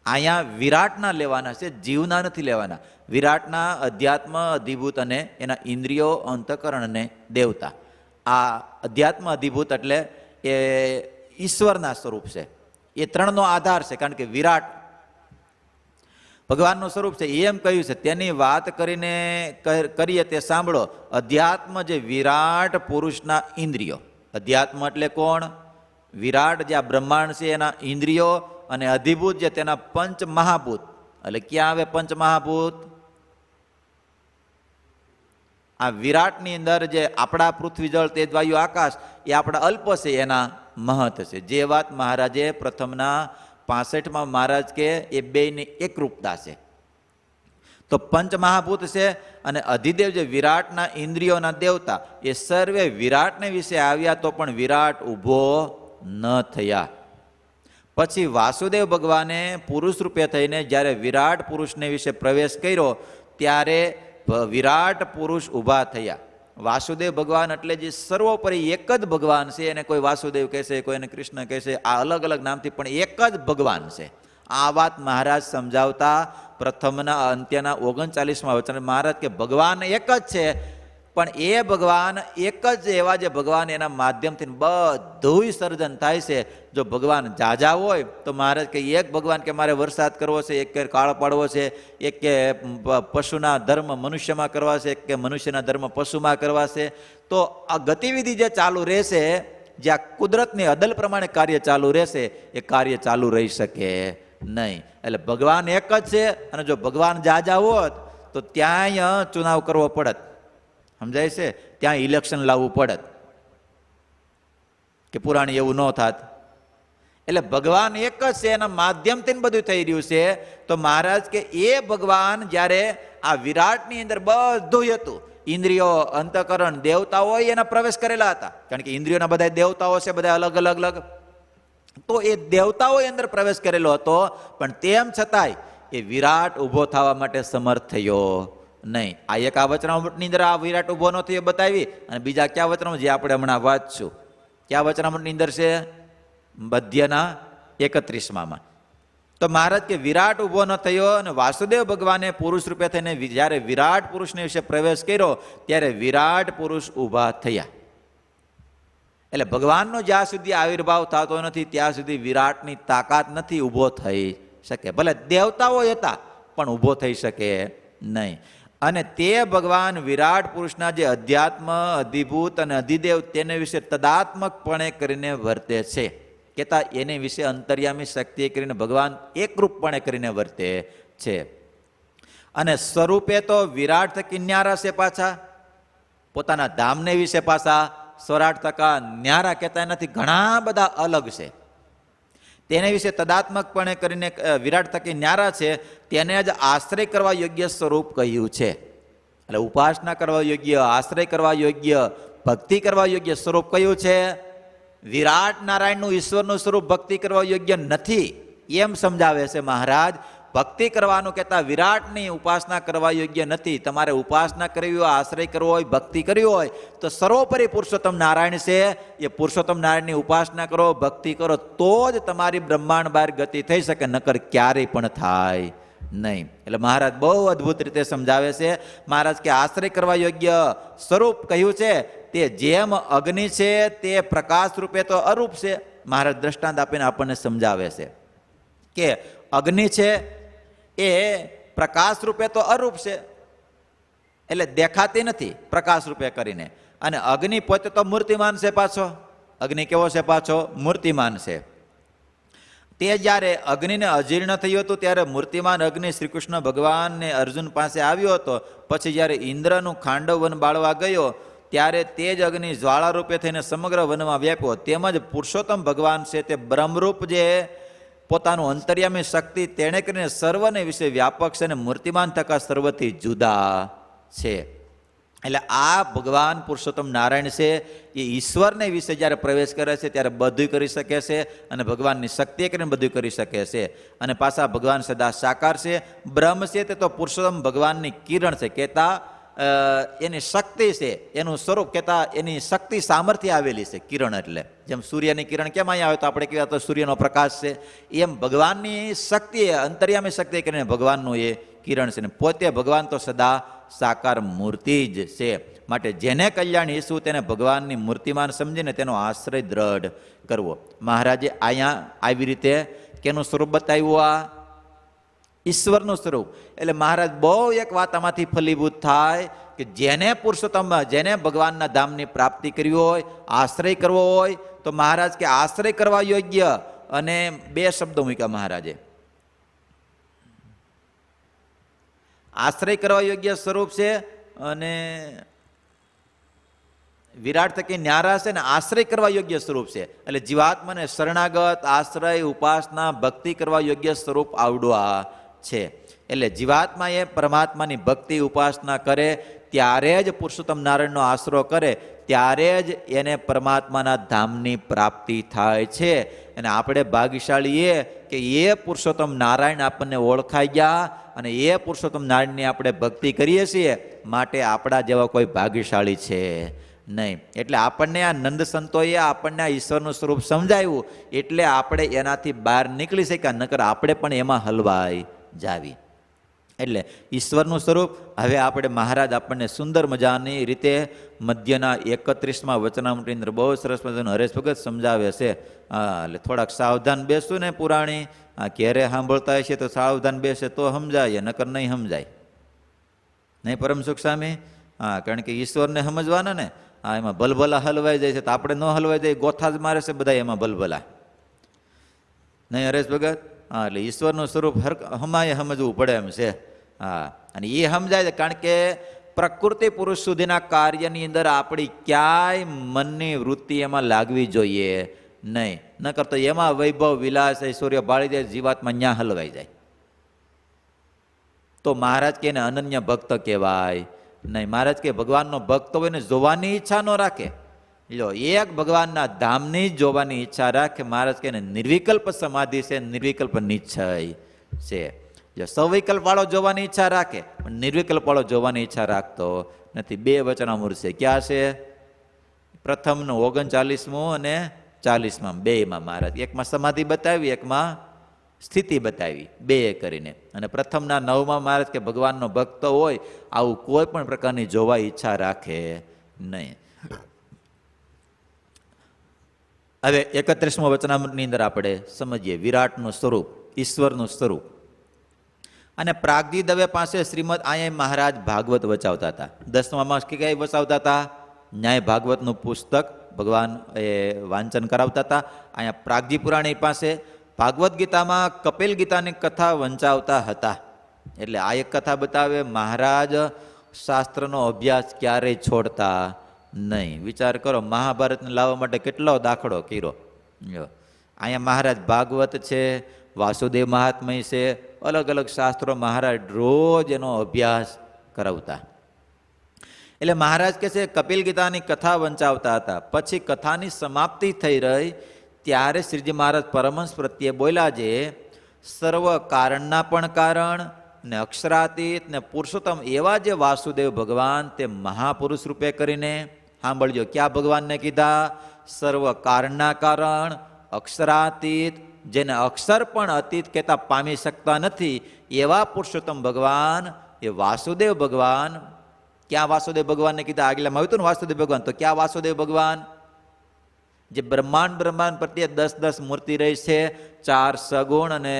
અહીંયા વિરાટના લેવાના છે, જીવના નથી લેવાના. વિરાટના અધ્યાત્મ, અધિભૂત અને એના ઇન્દ્રિયો, અંતઃકરણ અને દેવતા. આ અધ્યાત્મ, અધિભૂત એટલે એ ઈશ્વરના સ્વરૂપ છે. એ ત્રણનો આધાર છે. કારણ કે વિરાટ ભગવાનનું સ્વરૂપ છે. એમ કહ્યું છે, તેની વાત કરીને કરીએ તે સાંભળો. અધ્યાત્મ જે વિરાટ પુરુષના ઇન્દ્રિયો, અધ્યાત્મ એટલે કોણ? વિરાટ જે આ બ્રહ્માંડ છે એના ઇન્દ્રિયો, અને અધિભૂત જે તેના પંચ મહાભૂત. એટલે ક્યાં આવે પંચ મહાભૂત? આ વિરાટની અંદર જે આપણા પૃથ્વી જળ તેજ વાયુ આકાશ એ આપણા અલ્પ છે, એના મહત છે. જે વાત મહારાજે પ્રથમના 65માં મહારાજ કે એ બેયની એકરૂપતા છે. તો પંચ મહાભૂત છે અને અધિદેવ જે વિરાટના ઇન્દ્રિયોના દેવતા એ સર્વે વિરાટને વિશે આવ્યા તો પણ વિરાટ ઊભો ન થયા. પછી વાસુદેવ ભગવાને પુરુષ રૂપે થઈને જ્યારે વિરાટ પુરુષને વિશે પ્રવેશ કર્યો ત્યારે વિરાટ પુરુષ ઊભા થયા. વાસુદેવ ભગવાન એટલે જે સર્વોપરી એક જ ભગવાન છે. એને કોઈ વાસુદેવ કહેશે, કોઈને કૃષ્ણ કહેશે, આ અલગ અલગ નામથી પણ એક જ ભગવાન છે. આ વાત મહારાજ સમજાવતા પ્રથમના અંત્યના 39માં વચન મહારાજ કે ભગવાન એક જ છે, પણ એ ભગવાન એક જ એવા જે ભગવાન એના માધ્યમથી બધું સર્જન થાય છે. જો ભગવાન જાજા હોય તો મહારાજ કે એક ભગવાન કે મારે વરસાદ કરવો છે, એક કે કાળ પાડવો છે, એક કે પશુના ધર્મ મનુષ્યમાં કરવા છે, એક કે મનુષ્યના ધર્મ પશુમાં કરવા છે. તો આ ગતિવિધિ જે ચાલુ રહેશે, જ્યાં કુદરતની અદલ પ્રમાણે કાર્ય ચાલુ રહેશે, એ કાર્ય ચાલુ રહી શકે નહીં. એટલે ભગવાન એક જ છે અને જો ભગવાન જાજા હોત તો ત્યાંય ચુનાવ કરવો પડત, સમજાય છે, ત્યાં ઇલેક્શન લાવવું પડત કે પુરાણી એવું ન થાત. એટલે ભગવાન એક જ છે, એના માધ્યમથી બધું થઈ રહ્યું છે. તો મહારાજ કે એ ભગવાન જ્યારે આ વિરાટની અંદર બધું હતું, ઇન્દ્રિયો અંતઃકરણ દેવતાઓ એના પ્રવેશ કરેલા હતા, કારણ કે ઇન્દ્રિયોના બધા દેવતાઓ છે, બધા અલગ અલગ અલગ. તો એ દેવતાઓ અંદર પ્રવેશ કરેલો હતો, પણ તેમ છતાંય એ વિરાટ ઊભો થવા માટે સમર્થ થયો નહીં. આ એક આ વચનામૃતની અંદર આ વિરાટ ઊભો ન થયો બતાવી, અને બીજા કયા વચનામૃત જે આપણે હમણાં વાંચશું, કયા વચનામૃતની અંદર છે? મધ્યના 31માં. તો મહારાજ કે વિરાટ ઊભો ન થયો અને વાસુદેવ ભગવાને પુરુષ રૂપે થઈને જ્યારે વિરાટ પુરુષને વિશે પ્રવેશ કર્યો ત્યારે વિરાટ પુરુષ ઊભા થયા. એટલે ભગવાનનો જ્યાં સુધી આવિર્ભાવ થતો નથી ત્યાં સુધી વિરાટની તાકાત નથી ઊભો થઈ શકે. ભલે દેવતાઓ હતા પણ ઊભો થઈ શકે નહીં. અને તે ભગવાન વિરાટ પુરુષના જે અધ્યાત્મ, અધિભૂત અને અધિદેવ તેને વિશે તદાત્મકપણે કરીને વર્તે છે, કહેતા એને વિશે અંતર્યામી શક્તિ કરીને ભગવાન એકરૂપપણે કરીને વર્તે છે. અને સ્વરૂપે તો વિરાટ થકી ન્યારા છે, પાછા પોતાના ધામને વિશે પાછા 84% ન્યારા કહેતા નથી, ઘણા બધા અલગ છે. તેને વિશે તદાત્મકપણે કરીને વિરાટ થકી ન્યારા છે, તેને જ આશ્રય કરવા યોગ્ય સ્વરૂપ કહ્યું છે. એટલે ઉપાસના કરવા યોગ્ય, આશ્રય કરવા યોગ્ય, ભક્તિ કરવા યોગ્ય સ્વરૂપ કયું છે? વિરાટ નારાયણનું ઈશ્વરનું સ્વરૂપ ભક્તિ કરવા યોગ્ય નથી એમ સમજાવે છે મહારાજ. ભક્તિ કરવાનું કહેતા વિરાટની ઉપાસના કરવા યોગ્ય નથી. તમારે ઉપાસના કરવી હોય, આશ્રય કરવો હોય, ભક્તિ કરવી હોય તો સર્વોપરી પુરુષોત્તમ નારાયણ છે. એ પુરુષોત્તમ નારાયણની ઉપાસના કરો, ભક્તિ કરો, તો જ તમારી બ્રહ્માંડ બહાર ગતિ થઈ શકે, નકર ક્યારેય પણ થાય નહીં. એટલે મહારાજ બહુ અદ્ભુત રીતે સમજાવે છે. મહારાજ કે આશ્રય કરવા યોગ્ય સ્વરૂપ કહ્યું છે તે જેમ અગ્નિ છે તે પ્રકાશ રૂપે તો અરૂપ છે. મહારાજ દ્રષ્ટાંત આપીને આપણને સમજાવે છે કે અગ્નિ છે એ પ્રકાશ રૂપે તો અરૂપ છે, એટલે દેખાતી નથી પ્રકાશ રૂપે કરીને. અને અગ્નિ પોતે તો મૂર્તિમાન છે. પાછો અગ્નિ કેવો છે? પાછો મૂર્તિમાન છે. તે જ્યારે અગ્નિને અજીર્ણ થયું હતું ત્યારે મૂર્તિમાન અગ્નિ શ્રી કૃષ્ણ ભગવાનને અર્જુન પાસે આવ્યો હતો. પછી જ્યારે ઇન્દ્રનું ખાંડવ વન બાળવા ગયો ત્યારે તે જ અગ્નિ જ્વાળા રૂપે થઈને સમગ્ર વનમાં વ્યાપ્યો. તેમજ પુરુષોત્તમ ભગવાન છે તે બ્રહ્મરૂપ જે પોતાનું અંતર્યામી શક્તિ તેણે કરીને સર્વને વિશે વ્યાપક છે અને મૂર્તિમાન થકા સર્વથી જુદા છે. એટલે આ ભગવાન પુરુષોત્તમ નારાયણ છે એ ઈશ્વરને વિશે જ્યારે પ્રવેશ કરે છે ત્યારે બધું કરી શકે છે અને ભગવાનની શક્તિ કરીને બધું કરી શકે છે. અને પાછા ભગવાન સદા સાકાર છે. બ્રહ્મ છે તે તો પુરુષોત્તમ ભગવાનની કિરણ છે, કહેતા એની શક્તિ છે, એનું સ્વરૂપ કહેતા એની શક્તિ સામર્થ્ય આવેલી છે. કિરણ એટલે જેમ સૂર્યની કિરણ કેમ અહીંયા આવે તો આપણે કહેવાય તો સૂર્યનો પ્રકાશ છે, એમ ભગવાનની શક્તિ અંતર્યામી શક્તિ કરીને ભગવાનનું એ કિરણ છે. ને પોતે ભગવાન તો સદા સાકાર મૂર્તિ જ છે. માટે જેને કલ્યાણ ઈચ્છવું તેને ભગવાનની મૂર્તિમાન સમજીને તેનો આશ્રય દ્રઢ કરવો. મહારાજે અહીંયા આવી રીતે કેનું સ્વરૂપ બતાવ્યું? આ ઈશ્વરનું સ્વરૂપ. એટલે મહારાજ બહુ એક વાત આમાંથી ફલીભૂત થાય કે જેને પુરુષોત્તમ, જેને ભગવાનના ધામની પ્રાપ્તિ કરવી હોય, આશ્રય કરવો હોય તો મહારાજ કે આશ્રય કરવા યોગ્ય. અને બે શબ્દો મૂક્યા મહારાજે, આશ્રય કરવા યોગ્ય સ્વરૂપ છે અને વિરાટ થકી ન્યારા છે ને આશ્રય કરવા યોગ્ય સ્વરૂપ છે. એટલે જીવાત્માને શરણાગત, આશ્રય, ઉપાસના, ભક્તિ કરવા યોગ્ય સ્વરૂપ આવડવા છે. એટલે જીવાત્મા એ પરમાત્માની ભક્તિ ઉપાસના કરે ત્યારે જ પુરુષોત્તમ નારાયણનો આશરો કરે ત્યારે જ એને પરમાત્માના ધામની પ્રાપ્તિ થાય છે. અને આપણે ભાગ્યશાળી કે એ પુરુષોત્તમ નારાયણ આપણને ઓળખાઈ ગયા અને એ પુરુષોત્તમ નારાયણની આપણે ભક્તિ કરીએ છીએ, માટે આપણા જેવા કોઈ ભાગ્યશાળી છે નહીં. એટલે આપણને આ નંદ સંતોએ આપણને આ ઈશ્વરનું સ્વરૂપ સમજાવ્યું એટલે આપણે એનાથી બહાર નીકળી શક્યા, નકર આપણે પણ એમાં હલવાઈ જાવી. એટલે ઈશ્વરનું સ્વરૂપ હવે આપણે મહારાજ આપણને સુંદર મજાની રીતે મધ્યના 31માં વચનામૃતની અંદર બહુ સરસ મજાનું હરેશ ભગત સમજાવે છે. એટલે થોડાક સાવધાન બેસું ને પુરાણી ક્યારે સાંભળતા હશે તો સાવધાન બેસે તો સમજાય, નકર નહીં સમજાય નહીં. પરમ સુખ સ્વામી કારણ કે ઈશ્વરને સમજવાના ને એમાં ભલભલા હલવાઈ જાય છે તો આપણે ન હલવાઈ જાય, ગોથા જ મારે છે બધા એમાં ભલભલા નહીં. હરેશ ભગત એટલે ઈશ્વરનું સ્વરૂપ હમાએ સમજવું પડે એમ છે. અને એ સમજાય છે કારણ કે પ્રકૃતિ પુરુષ સુધીના કાર્યની અંદર આપણી ક્યાંય મનની વૃત્તિ એમાં લાગવી જોઈએ નહીં, નકર તો એમાં વૈભવ વિલાસ ઐશ્વર્ય ભાળી જાય, જીવાત્મા ન્યા હલવાઈ જાય. તો મહારાજ કે એને અનન્ય ભક્ત કહેવાય નહીં. મહારાજ કે ભગવાનનો ભક્ત હોય ને જોવાની ઈચ્છા ન રાખે, લો એક ભગવાનના ધામની જોવાની ઈચ્છા રાખે. મહારાજ કે નિર્વિકલ્પ સમાધિ છે, નિર્વિકલ્પ નિશ્ચય છે. જો સવિકલ્પ વાળો જોવાની ઈચ્છા રાખે પણ નિર્વિકલ્પ વાળો જોવાની ઈચ્છા રાખતો નથી. બે વચનામૃત છે, ક્યાં છે? પ્રથમનું 39મું અને 40માં બેમાં મહારાજ એકમાં સમાધિ બતાવી, એકમાં સ્થિતિ બતાવી, બે કરીને. અને પ્રથમના 9માં મહારાજ કે ભગવાનનો ભક્ત હોય આવું કોઈ પણ પ્રકારની જોવા ઈચ્છા રાખે નહીં. હવે 31મા વચનામૃતની અંદર આપણે સમજીએ વિરાટનું સ્વરૂપ, ઈશ્વરનું સ્વરૂપ. અને પ્રાગજી દવે પાસે શ્રીમદ અહીંયા મહારાજ ભાગવત વચાવતા હતા. 10મામાં કઈ વચાવતા હતા? ન્યાય ભાગવતનું પુસ્તક ભગવાન એ વાંચન કરાવતા હતા. અહીંયા પ્રાગજી પુરાણી પાસે ભાગવત ગીતામાં કપિલ ગીતાની કથા વંચાવતા હતા. એટલે આ એક કથા બતાવે મહારાજ શાસ્ત્રનો અભ્યાસ ક્યારેય છોડતા નહીં. વિચાર કરો, મહાભારતને લાવવા માટે કેટલો દાખલો કર્યો. અહીંયા મહારાજ ભાગવત છે, વાસુદેવ મહાત્મય છે, અલગ અલગ શાસ્ત્રો મહારાજ રોજ એનો અભ્યાસ કરાવતા. એટલે મહારાજ કહે છે કપિલ ગીતાની કથા વંચાવતા હતા. પછી કથાની સમાપ્તિ થઈ રહી ત્યારે શ્રીજી મહારાજ પરમહંસ પ્રત્યે બોલ્યા છે, સર્વ કારણના પણ કારણ ને અક્ષરાતીત ને પુરુષોત્તમ એવા જે વાસુદેવ ભગવાન તે મહાપુરુષ રૂપે કરીને સાંભળજો. ક્યાં ભગવાનને કીધા? સર્વ કારણના કારણ, અક્ષરાતીત, જેને અક્ષર પણ અતીત કહેતા પામી શકતા નથી એવા પુરુષોત્તમ ભગવાન એ વાસુદેવ ભગવાન. ક્યાં વાસુદેવ ભગવાનને કીધા? આગલામાં આવ્યું હતું ને વાસુદેવ ભગવાન. તો ક્યાં વાસુદેવ ભગવાન? જે બ્રહ્માંડ પ્રત્યે 10-10 મૂર્તિ રહી છે, 4 સગુણ અને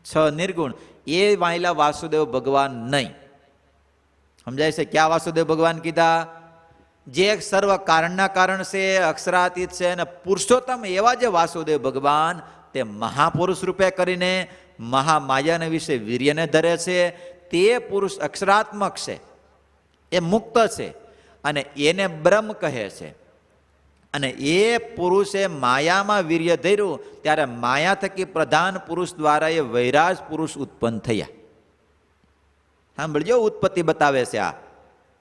6 નિર્ગુણ, એ વાયલા વાસુદેવ ભગવાન નહીં. સમજાય છે? ક્યાં વાસુદેવ ભગવાન કીધા? જે સર્વ કારણના કારણ છે, અક્ષરાતીત છે અને પુરુષોત્તમ એવા જે વાસુદેવ ભગવાન તે મહાપુરુષ રૂપે કરીને મહામાયાને વિશે વીર્યને ધરે છે. તે પુરુષ અક્ષરાત્મક છે, એ મુક્ત છે અને એને બ્રહ્મ કહે છે. અને એ પુરુષે માયામાં વીર્ય ધર્યું ત્યારે માયા થકી પ્રધાન પુરુષ દ્વારા એ વૈરાજ પુરુષ ઉત્પન્ન થયા. સાંભળજો, ઉત્પત્તિ બતાવે છે. આ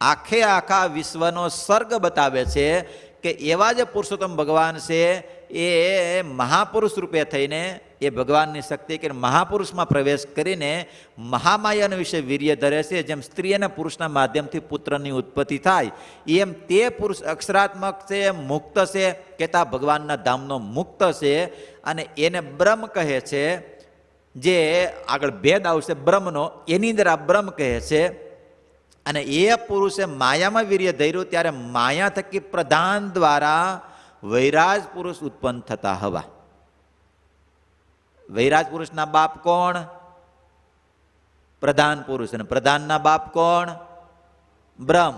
આખે આખા વિશ્વનો સર્ગ બતાવે છે કે એવા જે પુરુષોત્તમ ભગવાન છે એ મહાપુરુષ રૂપે થઈને એ ભગવાનની શક્તિ કે મહાપુરુષમાં પ્રવેશ કરીને મહામાયાના વિશે વીર્ય ધરે છે. જેમ સ્ત્રી અને પુરુષના માધ્યમથી પુત્રની ઉત્પત્તિ થાય એમ તે પુરુષ અક્ષરાત્મક છે, મુક્ત છે, કહેતા ભગવાનના ધામનો મુક્ત છે અને એને બ્રહ્મ કહે છે. જે આગળ ભેદ આવશે બ્રહ્મનો, એની અંદર આ બ્રહ્મ કહે છે. અને એ પુરુષે માયામાં વીર્ય ધર્યું ત્યારે માયા થકી પ્રધાન દ્વારા વૈરાજ પુરુષ ઉત્પન્ન થતા હવા. વૈરાજ પુરુષના બાપ કોણ? પ્રધાન પુરુષ. અને પ્રધાનના બાપ કોણ? બ્રહ્મ,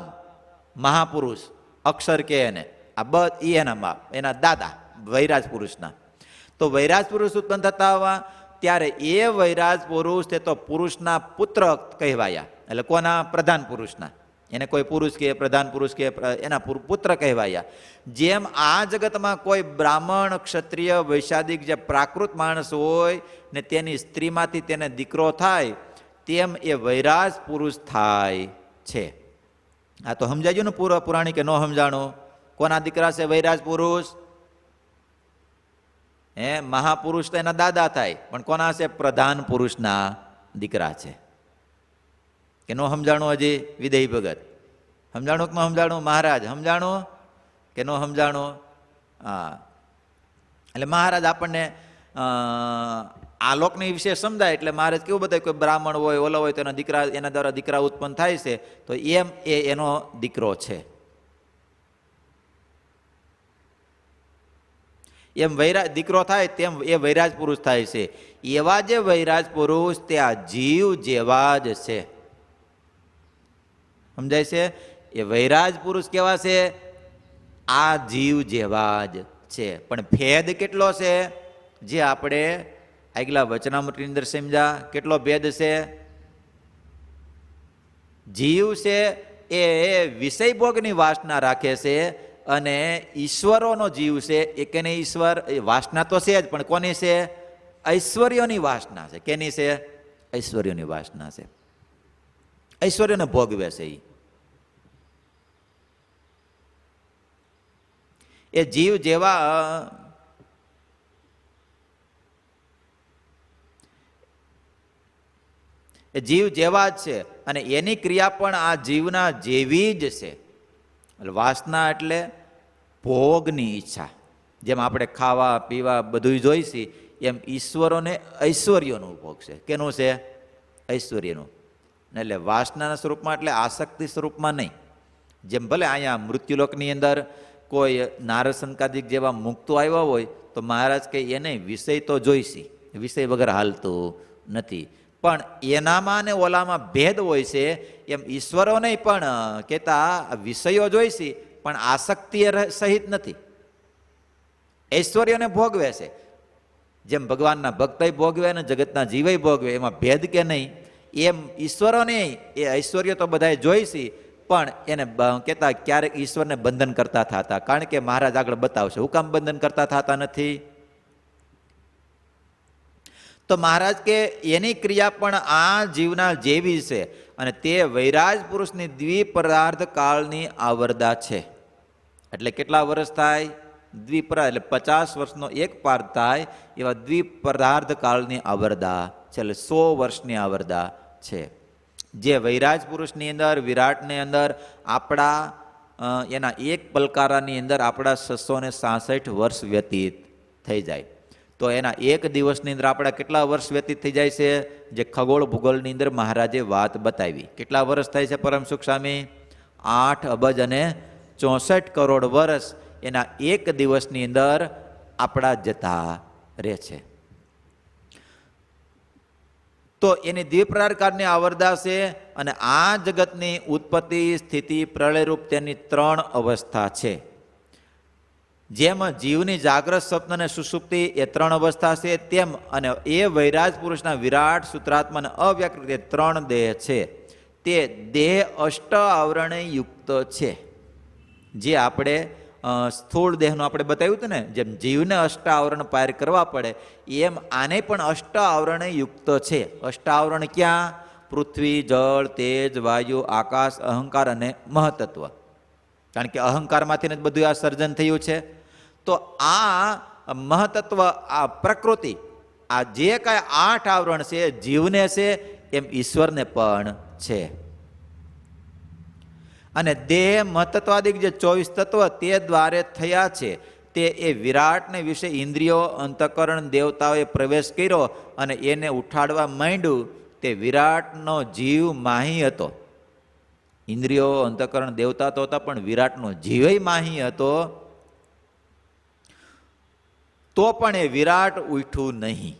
મહાપુરુષ, અક્ષર કે એને આ બધ એના બાપ, એના દાદા વૈરાજ પુરુષના. તો વૈરાજ પુરુષ ઉત્પન્ન થતા હવા ત્યારે એ વૈરાજ પુરુષ તે તો પુરુષના પુત્ર કહેવાયા. એટલે કોના? પ્રધાન પુરુષના. એને કોઈ પુરુષ કહે, પ્રધાન પુરુષ કહે, એના પુત્ર કહેવાયા. જેમ આ જગતમાં કોઈ બ્રાહ્મણ, ક્ષત્રિય, વૈશાદિક જે પ્રાકૃત માણસ હોય ને તેની સ્ત્રીમાંથી તેને દીકરો થાય, તેમ એ વૈરાજ પુરુષ થાય છે. આ તો સમજાઈ ગયું ને પુરાણી કે ન સમજાણું? કોના દીકરા છે વૈરાજ પુરુષ? મહાપુરુષ તો એના દાદા થાય, પણ કોના છે? પ્રધાન પુરુષના દીકરા છે. કે નો સમજાણું? હજી વિદેહી ભગત સમજાણું કે ન સમજાણું? મહારાજ સમજાણું કે ન સમજાણું? હા, એટલે મહારાજ આપણને આ લોકની વિશે સમજાય એટલે મહારાજ કેવું બતાવે, કોઈ બ્રાહ્મણ હોય, ઓલો હોય, તો એના દીકરા, એના દ્વારા દીકરા ઉત્પન્ન થાય છે, તો એમ એ એનો દીકરો છે. એમ વૈરાજ દીકરો થાય તેમ એ વૈરાજ પુરુષ થાય છે. એવા જે વૈરાજ પુરુષ તે આ જીવ જેવા જ છે. સમજાય છે? એ વૈરાજ પુરુષ કેવા છે? આ જીવ જેવા જ છે. પણ ભેદ કેટલો છે? જે આપણે આગલા વચનામૃતની અંદર સમજ્યા, કેટલો ભેદ છે? જીવ છે એ વિષય ભોગની વાસના રાખે છે, અને ઈશ્વરોનો જીવ છે એ કેને ઈશ્વર વાસના તો છે જ, પણ કોની છે? ઐશ્વર્યોની વાસના છે. કેની છે? ઐશ્વર્યોની વાસના છે. ઐશ્વર્યને ભોગવે છે. એ જીવ જેવા જ છે, અને એની ક્રિયા પણ આ જીવના જેવી જ છે. વાસના એટલે ભોગની ઈચ્છા. જેમ આપણે ખાવા પીવા બધું જોઈશે, એમ ઈશ્વરોને ઐશ્વર્યનું ભોગ છે. કેનું છે? ઐશ્વર્યનું. એટલે વાસનાના સ્વરૂપમાં, એટલે આસક્તિ સ્વરૂપમાં નહીં. જેમ ભલે અહીંયા મૃત્યુલોકની અંદર કોઈ નારસંકાદિક જેવા મુક્તો આવ્યા હોય, તો મહારાજ કે એને વિષય તો જોઈશે, વિષય વગર હાલતું નથી. પણ એનામાં ને ઓલામાં ભેદ હોય છે. એમ ઈશ્વરોને પણ કહેતા વિષયો જોઈશે, પણ આસક્તિ સહિત નથી. ઐશ્વર્યને ભોગવે છે. જેમ ભગવાનના ભક્તય ભોગવે ને જગતના જીવય ભોગવે, એમાં ભેદ કે નહીં, એમ ઈશ્વરોને એ ઐશ્વર્ય તો બધાએ જોઈશે, પણ એને કહેતા ક્યારેક ઈશ્વરને બંધન કરતા થતા. કારણ કે મહારાજ આગળ બતાવશે હું કામ બંધન કરતા થતા નથી. તો મહારાજ કે એની ક્રિયા પણ આ જીવના જેવી છે, અને તે વૈરાજ પુરુષની દ્વિપરાર્ધ કાળની આવરદા છે. એટલે કેટલા વર્ષ થાય? દ્વિપરાર્ધ એટલે 50 વર્ષનો એક પાર્ધ થાય એવા દ્વિપરાર્ધ કાળની આવરદા છે. એટલે 100 વર્ષની આવરદા છે. જે વૈરાજ પુરુષની અંદર, વિરાટની અંદર આપણા એના એક પલકારાની અંદર આપણા 666 વર્ષ વ્યતીત થઈ જાય. તો એના એક દિવસની અંદર આપણા કેટલા વર્ષ વ્યતીત થઈ જાય છે? જે ખગોળ ભૂગોળની અંદર મહારાજે વાત બતાવી. કેટલા વર્ષ થાય છે પરમ સુખ સ્વામી? 8 અબજ અને 64 કરોડ વર્ષ એના એક દિવસની અંદર આપણા જતા રહે છે. તો એની દ્વિપ્રાકારની આવરદા છે. અને આ જગતની ઉત્પત્તિ, સ્થિતિ, પ્રલયરૂપ તેની 3 અવસ્થા છે. જેમ જીવની જાગ્રત, સ્વપ્ન અને સુષુપ્તિ એ 3 અવસ્થા છે, તેમ અને એ વૈરાજ પુરુષના વિરાટ, સૂત્રાત્મા અને અવ્યાકૃત એ 3 દેહ છે. તે દેહ અષ્ટ આવરણે યુક્ત છે. જે આપણે સ્થૂળ દેહનું આપણે બતાવ્યું હતું ને, જેમ જીવને અષ્ટ આવરણ પાર કરવા પડે, એમ આને પણ અષ્ટ આવરણે યુક્ત છે. અષ્ટ આવરણ ક્યાં? પૃથ્વી, જળ, તેજ, વાયુ, આકાશ, અહંકાર અને મહતત્વ. કારણ કે અહંકારમાંથી જ બધું આ સર્જન થયું છે. તો આ મહતત્વ, આ પ્રકૃતિ, આ જે કાંઈ 8 આવરણ છે, જીવને છે એમ ઈશ્વરને પણ છે. અને દેહ, મહતત્વાદિક જે 24 તત્વ તે દ્વારે થયા છે, તે એ વિરાટને વિશે ઇન્દ્રિયો, અંતઃકરણ, દેવતાઓએ પ્રવેશ કર્યો અને એને ઉઠાડવા માંડ્યું. તે વિરાટનો જીવ માહી હતો. ઇન્દ્રિયો, અંતઃકરણ, દેવતા તો હતા, પણ વિરાટનો જીવય માહી હતો. તો પણ એ વિરાટ ઉઠ્યું નહીં.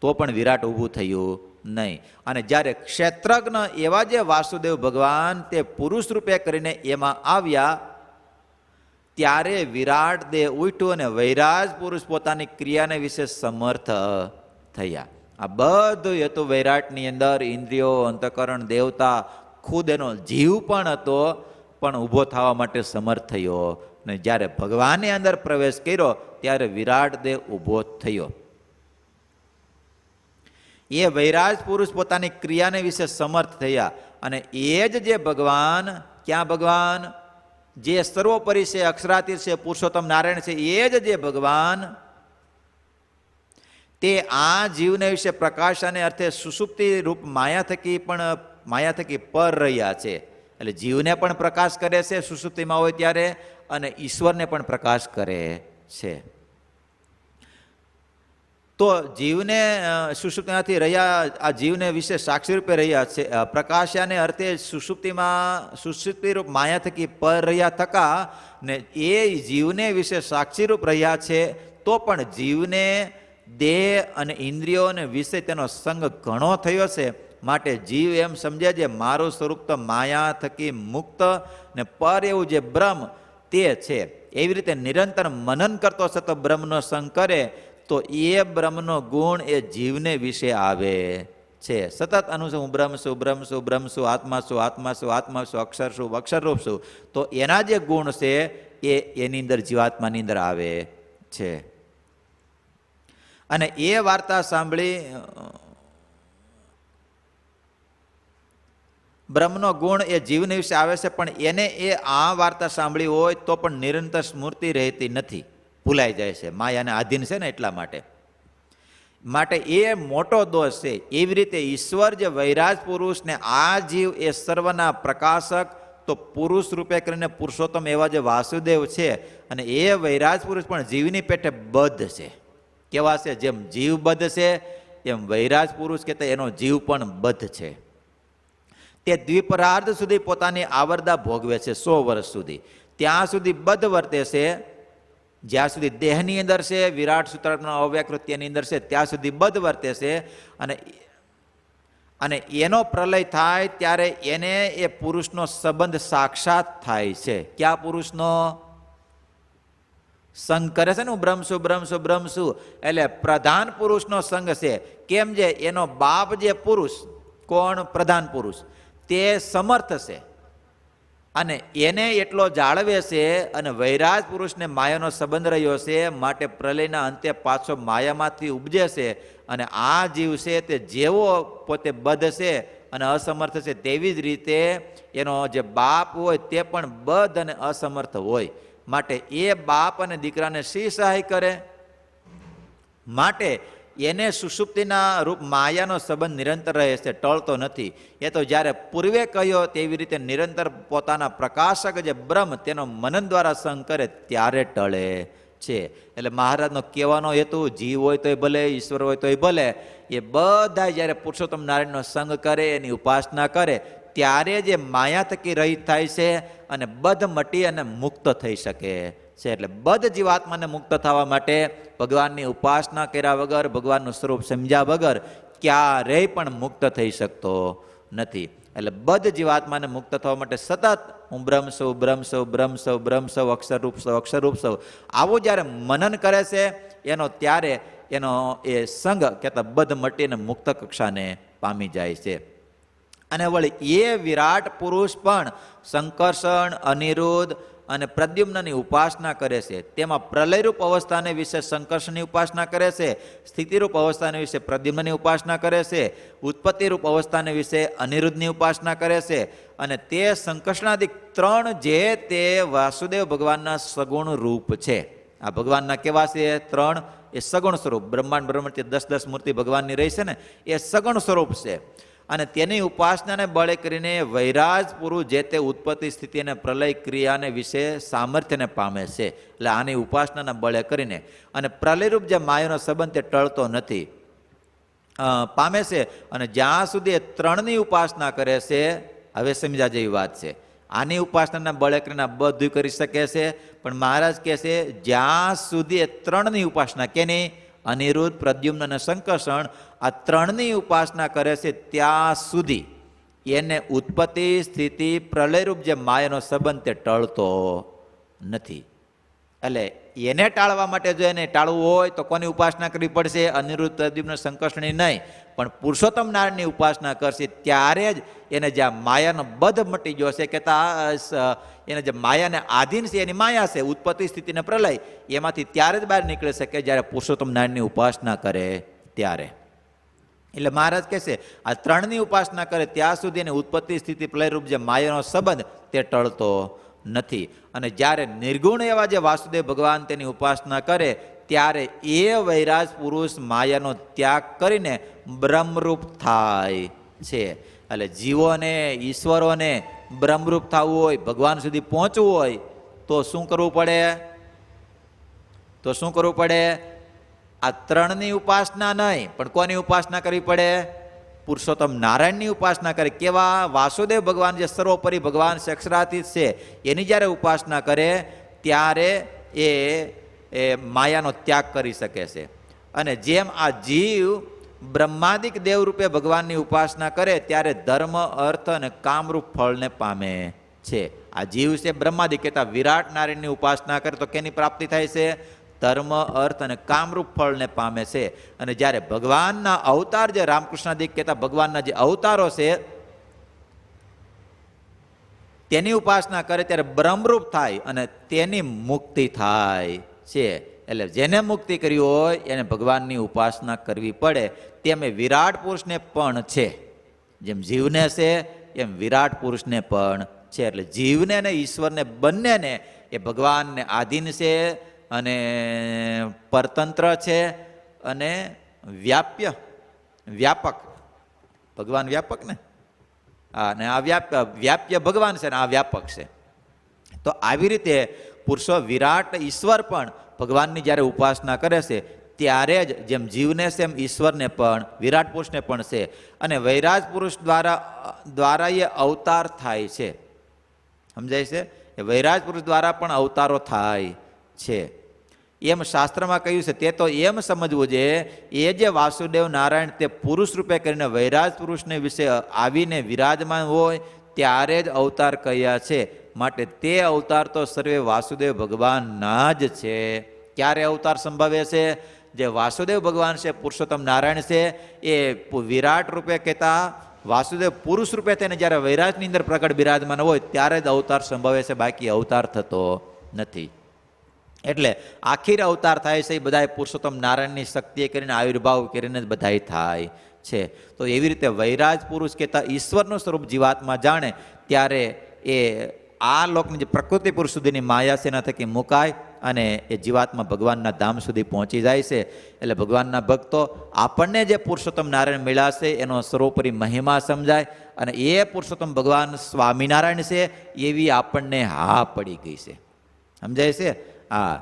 તો પણ વિરાટ ઊભું થયું નહીં. અને જ્યારે ક્ષેત્રજ્ઞ એવા જે વાસુદેવ ભગવાન તે પુરુષ રૂપે કરીને એમાં આવ્યા, ત્યારે વિરાટ દેહ ઉઠ્યું અને વૈરાજ પુરુષ પોતાની ક્રિયાને વિશે સમર્થ થયા. આ બધું હતું વિરાટની અંદર. ઇન્દ્રિયો, અંતઃકરણ, દેવતા, ખુદ એનો જીવ પણ હતો, પણ ઊભો થવા માટે સમર્થ થયો. ને જ્યારે ભગવાનની અંદર પ્રવેશ કર્યો ત્યારે વિરાટ દેહ ઊભો થયો. એ વૈરાજ પુરુષ પોતાની ક્રિયાને વિશે સમર્થ થયા. અને એ જ જે ભગવાન, ક્યાં ભગવાન? જે સર્વોપરી છે, અક્ષરાતીત છે, પુરુષોત્તમ નારાયણ છે, એ જ જે ભગવાન તે આ જીવને વિશે પ્રકાશાને અર્થે સુષુપ્તિ રૂપ માયા થકી પર રહ્યા છે. એટલે જીવને પણ પ્રકાશ કરે છે સુષુપ્તિમાં હોય ત્યારે, અને ઈશ્વરને પણ પ્રકાશ કરે છે. તો જીવને સુષુપ્તિમાંથી રહ્યા, આ જીવને વિશે સાક્ષી રૂપે રહ્યા છે. પ્રકાશાને અર્થે સુષુપ્તિ રૂપ માયા થકી પર રહ્યા થકા ને એ જીવને વિશે સાક્ષી રૂપ રહ્યા છે. તો પણ જીવને દેહ અને ઇન્દ્રિયો અને વિષય તેનો સંગ ઘણો થયો છે. માટે જીવ એમ સમજે છે મારું સ્વરૂપ તો માયા થકી મુક્ત ને પર એવું જે બ્રહ્મ તે છે. એવી રીતે નિરંતર મનન કરતો છતો બ્રહ્મનો સંગ કરે તો એ બ્રહ્મનો ગુણ એ જીવને વિશે આવે છે. સતત અનુસર હું બ્રહ્મ છું, બ્રહ્મ છું, બ્રહ્મ છું, આત્મા છું, આત્મા છું, આત્મા છું, અક્ષર છું, અક્ષરરૂપ છું. તો એના જે ગુણ છે એ એની અંદર જીવાત્માની અંદર આવે છે. અને એ વાર્તા સાંભળી બ્રહ્મનો ગુણ એ જીવને વિશે આવે છે, પણ એને એ આ વાર્તા સાંભળી હોય તો પણ નિરંતર સ્મૃતિ રહેતી નથી, ભૂલાઈ જાય છે. માયાને આધીન છે ને એટલા માટે એ મોટો દોષ છે. એવી રીતે ઈશ્વર જે વૈરાજ પુરુષ ને આ જીવ એ સર્વના પ્રકાશક, તો પુરુષ રૂપે કરીને પુરુષોત્તમ એવા જે વાસુદેવ છે, અને એ વૈરાજ પુરુષ પણ જીવની પેટે બદ્ધ છે. કેવા છે? જેમ જીવ બદ્ધ છે એમ વૈરાજ પુરુષ કહેતા એનો જીવ પણ બદ્ધ છે. તે દ્વિપરાર્ધ સુધી પોતાની આવરદા ભોગવે છે, 100 વર્ષ સુધી. ત્યાં સુધી બદ્ધ વર્તે છે. જ્યાં સુધી દેહની અંદર છે, વિરાટ સૂત્રનો અવ્યાકૃત્યની અંદર છે, ત્યાં સુધી બદ્ધ વર્તે છે. અને એનો પ્રલય થાય ત્યારે એને એ પુરુષનો સંબંધ સાક્ષાત થાય છે. ક્યાં પુરુષનો સંગ કરે છે ને? હું બ્રહ્મ છું, બ્રહ્મ છું, બ્રહ્મ છું. એટલે પ્રધાન પુરુષનો સંગ છે. કેમ? જે એનો બાપ જે પુરુષ, કોણ? પ્રધાન પુરુષ, તે સમર્થ છે અને એને એટલો જાળવે છે. અને વૈરાજ પુરુષને માયાનો સંબંધ રહ્યો છે, માટે પ્રલયના અંતે પાછો માયામાંથી ઉપજે છે. અને આ જીવ છે તે જેવો પોતે બદ્ધ છે અને અસમર્થ છે, તેવી જ રીતે એનો જે બાપ હોય તે પણ બદ્ધ અને અસમર્થ હોય. માટે એ બાપ અને દીકરાને શી સહાય કરે? માટે એને સુષુપ્તિના રૂપ માયાનો સંબંધ નિરંતર રહે છે, ટળતો નથી. એ તો જ્યારે પૂર્વે કહ્યો તેવી રીતે નિરંતર પોતાના પ્રકાશક જે બ્રહ્મ તેનો મનન દ્વારા સંગ કરે ત્યારે ટળે છે. એટલે મહારાજનો કહેવાનો હેતુ, જીવ હોય તોય ભલે, ઈશ્વર હોય તોય ભલે, એ બધા જ્યારે પુરુષોત્તમ નારાયણનો સંગ કરે, એની ઉપાસના કરે, ત્યારે જે માયા થકી રહિત થાય છે અને બધ મટી અને મુક્ત થઈ શકે છે. એટલે બધ જીવાત્માને મુક્ત થવા માટે ભગવાનની ઉપાસના કર્યા વગર, ભગવાનનું સ્વરૂપ સમજ્યા વગર ક્યારેય પણ મુક્ત થઈ શકતો નથી. એટલે બધ જીવાત્માને મુક્ત થવા માટે સતત હું બ્રહ્મ છું, બ્રહ્મ છું, બ્રહ્મ છું, બ્રહ્મ છું, અક્ષરરૂપ છું, અક્ષરરૂપ છું, આવું જ્યારે મનન કરે છે એનો ત્યારે એનો એ સંગ કહેતા બધ મટીને મુક્ત કક્ષાને પામી જાય છે. અને વળી એ વિરાટ પુરુષ પણ સંકર્ષણ, અનિરુદ્ધ અને પ્રદ્યુમ્નની ઉપાસના કરે છે. તેમાં પ્રલયરૂપ અવસ્થાને વિશે સંકર્ષણની ઉપાસના કરે છે, સ્થિતિરૂપ અવસ્થાને વિશે પ્રદ્યુમ્નની ઉપાસના કરે છે, ઉત્પત્તિરૂપ અવસ્થાને વિશે અનિરુદ્ધની ઉપાસના કરે છે. અને તે સંકર્ષણાદિક 3 જે તે વાસુદેવ ભગવાનના સગુણ રૂપ છે. આ ભગવાનના કેવા છે? 3 એ સગુણ સ્વરૂપ. બ્રહ્માંડ બ્રહ્માંડ 10 મૂર્તિ ભગવાનની રહી છે ને, એ સગુણ સ્વરૂપ છે. અને તેની ઉપાસનાને બળે કરીને વૈરાજ પુરુષ જે તે ઉત્પત્તિ, સ્થિતિ અને પ્રલય ક્રિયાને વિશે સામર્થ્યને પામે છે. એટલે આની ઉપાસનાના બળે કરીને અને પ્રલયરૂપ જે માયાનો સંબંધ તે ટળતો નથી, પામે છે. અને જ્યાં સુધી 3ની ઉપાસના કરે છે, હવે સમજા જેવી વાત છે. આની ઉપાસનાના બળે કરીને બધું કરી શકે છે, પણ મહારાજ કહે છે જ્યાં સુધી 3ની ઉપાસના, કેની? અનિરુદ્ધ, પ્રદ્યુમ્ન અને સંકર્ષણ, આ 3ની ઉપાસના કરે છે ત્યાં સુધી એને ઉત્પત્તિ, સ્થિતિ, પ્રલયરૂપ જે માયાનો સંબંધ તે ટળતો નથી. એટલે એને ટાળવા માટે જો એને ટાળવું હોય તો કોની ઉપાસના કરવી પડશે? અનિરુદ્ધ પ્રદ્યુમ્ન સંકર્ષણની નહીં, પણ પુરુષોત્તમ નારાયણની ઉપાસના કરશે ત્યારે જ એને જે માયાનો બધ મટી ગયો છે, કહેતા એને જે માયાને આધીન છે, એની માયા છે, ઉત્પત્તિ સ્થિતિને પ્રલય, એમાંથી ત્યારે જ બહાર નીકળી શકે જ્યારે પુરુષોત્તમ નારાયણની ઉપાસના કરે ત્યારે. એટલે મહારાજ કહે છે આ ત્રણની ઉપાસના કરે ત્યાં સુધી એને ઉત્પત્તિ સ્થિતિ પ્રલયરૂપ જે માયાનો સંબંધ તે ટળતો નથી. અને જ્યારે નિર્ગુણ એવા જે વાસુદેવ ભગવાન તેની ઉપાસના કરે ત્યારે એ વૈરાજ પુરુષ માયાનો ત્યાગ કરીને બ્રહ્મરૂપ થાય છે. એટલે જીવોને ઈશ્વરોને બ્રહ્મરૂપ થવું હોય, ભગવાન સુધી પહોંચવું હોય તો શું કરવું પડે? તો શું કરવું પડે? આ ત્રણની ઉપાસના નહીં, પણ કોની ઉપાસના કરવી પડે? પુરુષોત્તમ નારાયણની ઉપાસના કરે. કેવા? વાસુદેવ ભગવાન જે સર્વોપરી ભગવાન છે, અક્ષરાતીત છે, એની જ્યારે ઉપાસના કરે ત્યારે એ માયાનો ત્યાગ કરી શકે છે. અને જેમ આ જીવ બ્રહ્માદિક દેવરૂપે ભગવાનની ઉપાસના કરે ત્યારે ધર્મ, અર્થ અને કામરૂપ ફળને પામે છે. આ જીવ છે બ્રહ્માદિક, કહેતા વિરાટ નારાયણની ઉપાસના કરે તો કેની પ્રાપ્તિ થાય છે? ધર્મ, અર્થ અને કામરૂપ ફળને પામે છે. અને જ્યારે ભગવાનના અવતાર જે રામકૃષ્ણાદિક કહેતા ભગવાનના જે અવતારો છે તેની ઉપાસના કરે ત્યારે બ્રહ્મરૂપ થાય અને તેની મુક્તિ થાય છે. એટલે જેને મુક્તિ કરી હોય એને ભગવાનની ઉપાસના કરવી પડે. તેમ એ વિરાટ પુરુષને પણ છે, જેમ જીવને છે એમ વિરાટ પુરુષને પણ છે. એટલે જીવને અને ઈશ્વરને બંનેને એ ભગવાનને આધીન છે અને પરતંત્ર છે અને વ્યાપક. ભગવાન વ્યાપક ને, અને આ વ્યાપ્ય ભગવાન છે ને આ વ્યાપક છે. તો આવી રીતે પુરુષો વિરાટ ઈશ્વર પણ ભગવાનની જ્યારે ઉપાસના કરે છે ત્યારે જ જેમ જીવને છે એમ ઈશ્વરને પણ, વિરાટ પુરુષને પણ છે. અને વૈરાજ પુરુષ દ્વારા એ અવતાર થાય છે. સમજાય છે? એ વૈરાજ પુરુષ દ્વારા પણ અવતારો થાય છે એમ શાસ્ત્રમાં કહ્યું છે. તે તો એમ સમજવું છે એ જે વાસુદેવ નારાયણ તે પુરુષ રૂપે કરીને વૈરાજ પુરુષને વિશે આવીને વિરાજમાન હોય ત્યારે જ અવતાર કહ્યા છે. માટે તે અવતાર તો સર્વે વાસુદેવ ભગવાનના જ છે. ક્યારે અવતાર સંભવે છે? જે વાસુદેવ ભગવાન છે, પુરુષોત્તમ નારાયણ છે, એ વિરાટ રૂપે કહેતા વાસુદેવ પુરુષ રૂપે થઈને જ્યારે વૈરાજની અંદર પ્રગટ બિરાજમાન હોય ત્યારે જ અવતાર સંભવે છે, બાકી અવતાર થતો નથી. એટલે આખીર અવતાર થાય છે એ બધા પુરુષોત્તમ નારાયણની શક્તિએ કરીને આવિર્ભાવ કરીને જ બધાય થાય છે. તો એવી રીતે વૈરાજ પુરુષ કહેતા ઈશ્વરનું સ્વરૂપ જીવાત્મા જાણે ત્યારે એ આ લોકની જે પ્રકૃતિ પુરુષ સુધીની માયા છે એના થકી મુકાય અને એ જીવાત્મા ભગવાનના ધામ સુધી પહોંચી જાય છે. એટલે ભગવાનના ભક્તો આપણને જે પુરુષોત્તમ નારાયણ મળ્યા છે એનો સર્વોપરી મહિમા સમજાય અને એ પુરુષોત્તમ ભગવાન સ્વામિનારાયણ છે એવી આપણને હા પડી ગઈ છે. સમજાય છે? હા.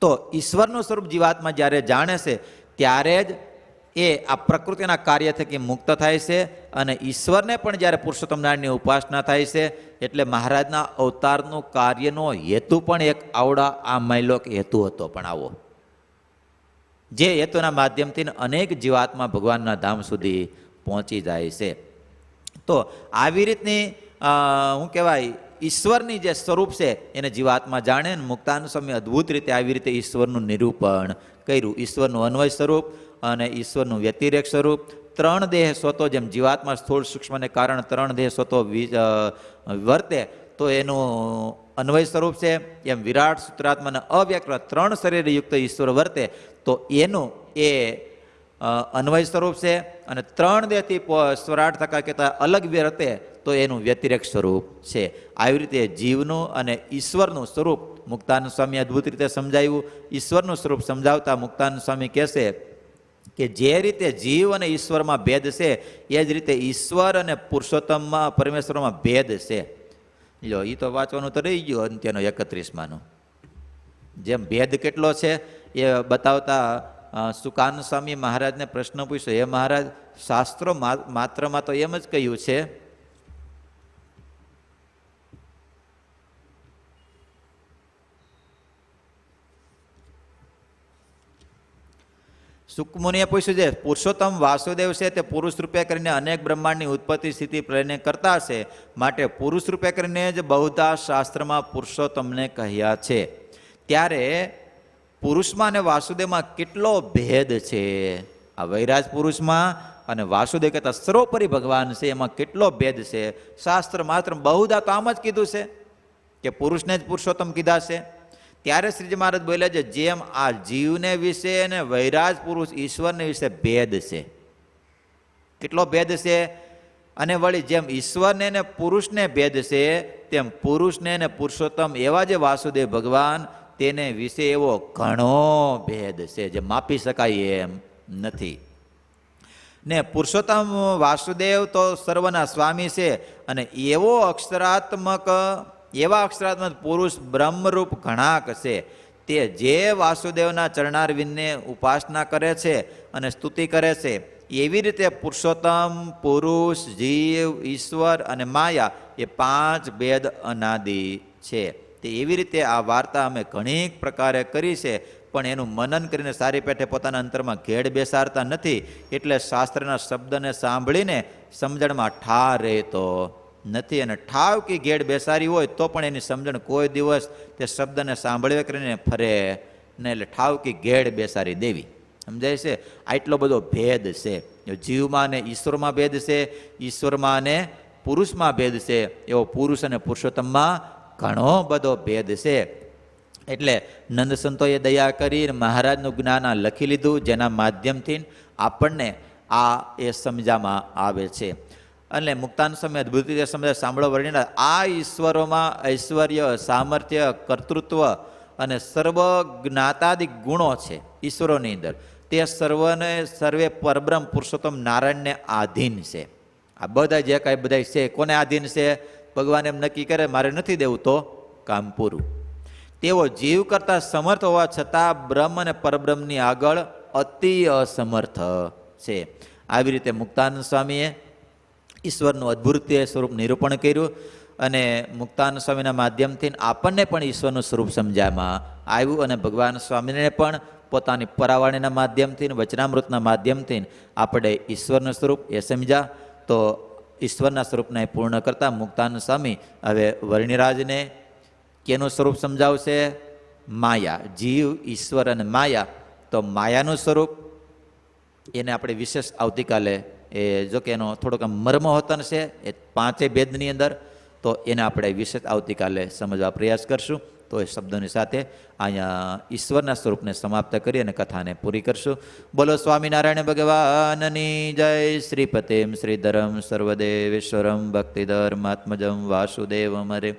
તો ઈશ્વરનું સ્વરૂપ જીવાત્મા જ્યારે જાણે છે ત્યારે જ એ આ પ્રકૃતિના કાર્ય થકી મુક્ત થાય છે અને ઈશ્વરને પણ જ્યારે પુરુષોત્તમ નારાયણની ઉપાસના થાય છે એટલે મહારાજના અવતારનું કાર્યનો હેતુ પણ એક આવડા આ મહિલોક હેતુ હતો. પણ આવો જે હેતુના માધ્યમથી અનેક જીવાત્મા ભગવાનના ધામ સુધી પહોંચી જાય છે. તો આવી રીતની શું કહેવાય ઈશ્વરની જે સ્વરૂપ છે એને જીવાત્મા જાણે ને મુક્તાનંદ સ્વામી અદ્ભુત રીતે આવી રીતે ઈશ્વરનું નિરૂપણ કર્યું. ઈશ્વરનું અન્વય સ્વરૂપ અને ઈશ્વરનું વ્યતિરેક સ્વરૂપ, ત્રણ દેહ સ્વતો, જેમ જીવાત્મા સ્થૂળ સૂક્ષ્મને કારણ ત્રણ દેહ સ્વતો વર્તે તો એનું અન્વય સ્વરૂપ છે, એમ વિરાટ સૂત્રાત્માના અવ્યક્ત ત્રણ શરીરયુક્ત ઈશ્વર વર્તે તો એનું એ અન્વય સ્વરૂપ છે. અને ત્રણ દેહથી સ્વરાટ થકા કહેતા અલગ વર્તે તો એનું વ્યતિરેક સ્વરૂપ છે. આવી રીતે જીવનું અને ઈશ્વરનું સ્વરૂપ મુક્તાનંદ સ્વામી અદ્ભુત રીતે સમજાવ્યું. ઈશ્વરનું સ્વરૂપ સમજાવતા મુક્તાનંદ સ્વામી કહેશે કે જે રીતે જીવ અને ઈશ્વરમાં ભેદ છે એ જ રીતે ઈશ્વર અને પુરુષોત્તમમાં પરમેશ્વરમાં ભેદ છે. લો એ તો વાંચવાનું તો રહી ગયું અંત્યનો 31માનું. જેમ ભેદ કેટલો છે એ બતાવતા સુકાનંદ સ્વામી મહારાજને પ્રશ્ન પૂછ્યો, હે મહારાજ, શાસ્ત્રો માત્રમાં તો એમ જ કહ્યું છે સુકમુનિએ પૂછ્યું છે પુરુષોત્તમ વાસુદેવ છે તે પુરુષ રૂપે કરીને અનેક બ્રહ્માંડની ઉત્પત્તિ સ્થિતિ પ્રલયને કરતા છે, માટે પુરુષ રૂપે કરીને જ બહુધા શાસ્ત્રમાં પુરુષોત્તમને કહ્યા છે. ત્યારે પુરુષમાં અને વાસુદેવમાં કેટલો ભેદ છે. આ વૈરાજ પુરુષમાં અને વાસુદેવ કહેતા સર્વોપરી ભગવાન છે, એમાં કેટલો ભેદ છે. શાસ્ત્ર માત્ર બહુધા તો આમ જ કીધું છે કે પુરુષને જ પુરુષોત્તમ કીધા છે. ત્યારે શ્રીજી મહારાજ બોલ્યા છે, જેમ આ જીવને વિશે અને વૈરાજ પુરુષ ઈશ્વરને વિશે ભેદ છે. કેટલો ભેદ છે. અને વળી જેમ ઈશ્વરને ને પુરુષને ભેદ છે, તેમ પુરુષને ને પુરુષોત્તમ એવા જે વાસુદેવ ભગવાન તેને વિશે એવો ઘણો ભેદ છે, જે માપી શકાય એમ નથી. ને પુરુષોત્તમ વાસુદેવ તો સર્વના સ્વામી છે, અને એવા અક્ષરાત્મક પુરુષ બ્રહ્મરૂપ ઘણાક છે. તે જે વાસુદેવના ચરણારવિંદને ઉપાસના કરે છે અને સ્તુતિ કરે છે, એવી રીતે પુરુષોત્તમ, પુરુષ, જીવ, ઈશ્વર અને માયા એ 5 ભેદ અનાદિ છે. તે એવી રીતે આ વાર્તા અમે ઘણી પ્રકારે કરી છે, પણ એનું મનન કરીને સારી પેઠે પોતાના અંતરમાં ઘેડ બેસાડતા નથી. એટલે શાસ્ત્રના શબ્દને સાંભળીને સમજણમાં ઠાર રહેતો નથી. અને ઠાવ કે ઘેડ બેસાડી હોય તો પણ એની સમજણ કોઈ દિવસ તે શબ્દને સાંભળવે કરીને ફરે ને. એટલે ઠાવ કે ઘેડ બેસાડી દેવી. સમજાય છે. આટલો બધો ભેદ છે. જીવમાં ને ઈશ્વરમાં ભેદ છે, ઈશ્વરમાં ને પુરુષમાં ભેદ છે. એવો પુરુષ અને પુરુષોત્તમમાં ઘણો બધો ભેદ છે. એટલે નંદ સંતોએ દયા કરી મહારાજનું જ્ઞાન આ લખી લીધું, જેના માધ્યમથી આપણને આ એ સમજામાં આવે છે. અને મુક્તાન સમય અદભુત રીતે સમજાય. સાંભળો વર્ણિના આ ઈશ્વરોમાં ઐશ્વર્ય, સામર્થ્ય, કર્તૃત્વ અને સર્વ જ્ઞાતાદિક ગુણો છે ઈશ્વરોની અંદર. તે સર્વે પરબ્રહ્મ પુરુષોત્તમ નારાયણને આધીન છે. આ બધા જે કાંઈ બધા છે કોને આધીન છે? ભગવાન એમ નક્કી કરે મારે નથી દેવું તો કામ પૂરું. તેઓ જીવ કરતા સમર્થ હોવા છતાં બ્રહ્મ અને પરબ્રહ્મની આગળ અતિ અસમર્થ છે. આવી રીતે મુક્તાનંદ સ્વામીએ ઈશ્વરનું અદ્ભુત સ્વરૂપ નિરૂપણ કર્યું. અને મુક્તાનંદ સ્વામીના માધ્યમથી આપણને પણ ઈશ્વરનું સ્વરૂપ સમજાવવામાં આવ્યું. અને ભગવાન સ્વામીને પણ પોતાની પરાવાણીના માધ્યમથી, વચનામૃતના માધ્યમથી આપણે ઈશ્વરનું સ્વરૂપ એ સમજ્યા. તો ઈશ્વરના સ્વરૂપને પૂર્ણ કરતા મુક્તાનંદ સ્વામી હવે વર્ણિરાજને કેનું સ્વરૂપ સમજાવશે? માયા. જીવ, ઈશ્વર અને માયા. તો માયાનું સ્વરૂપ એને આપણે વિશેષ આવતીકાલે જો કે એનો થોડોક મર્મહોતન છે એ 5 ભેદની અંદર, તો એને આપણે વિશેષ આવતીકાલે સમજવા પ્રયાસ કરશું. તો એ શબ્દોની સાથે અહીંયા ઈશ્વરના સ્વરૂપને સમાપ્ત કરી અને કથાને પૂરી કરશું. બોલો સ્વામિનારાયણ ભગવાનની જય. શ્રીપતિમ શ્રીધરમ સર્વદેવેશ્વરમ ભક્તિધર્માત્મજમ વાસુદેવમ હરે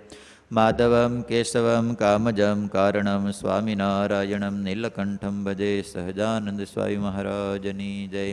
માધવમ કેશવમ કામજમ કારણમ સ્વામિનારાયણમ નીલકંઠમ ભજે સહજાનંદ સ્વામી મહારાજની જય.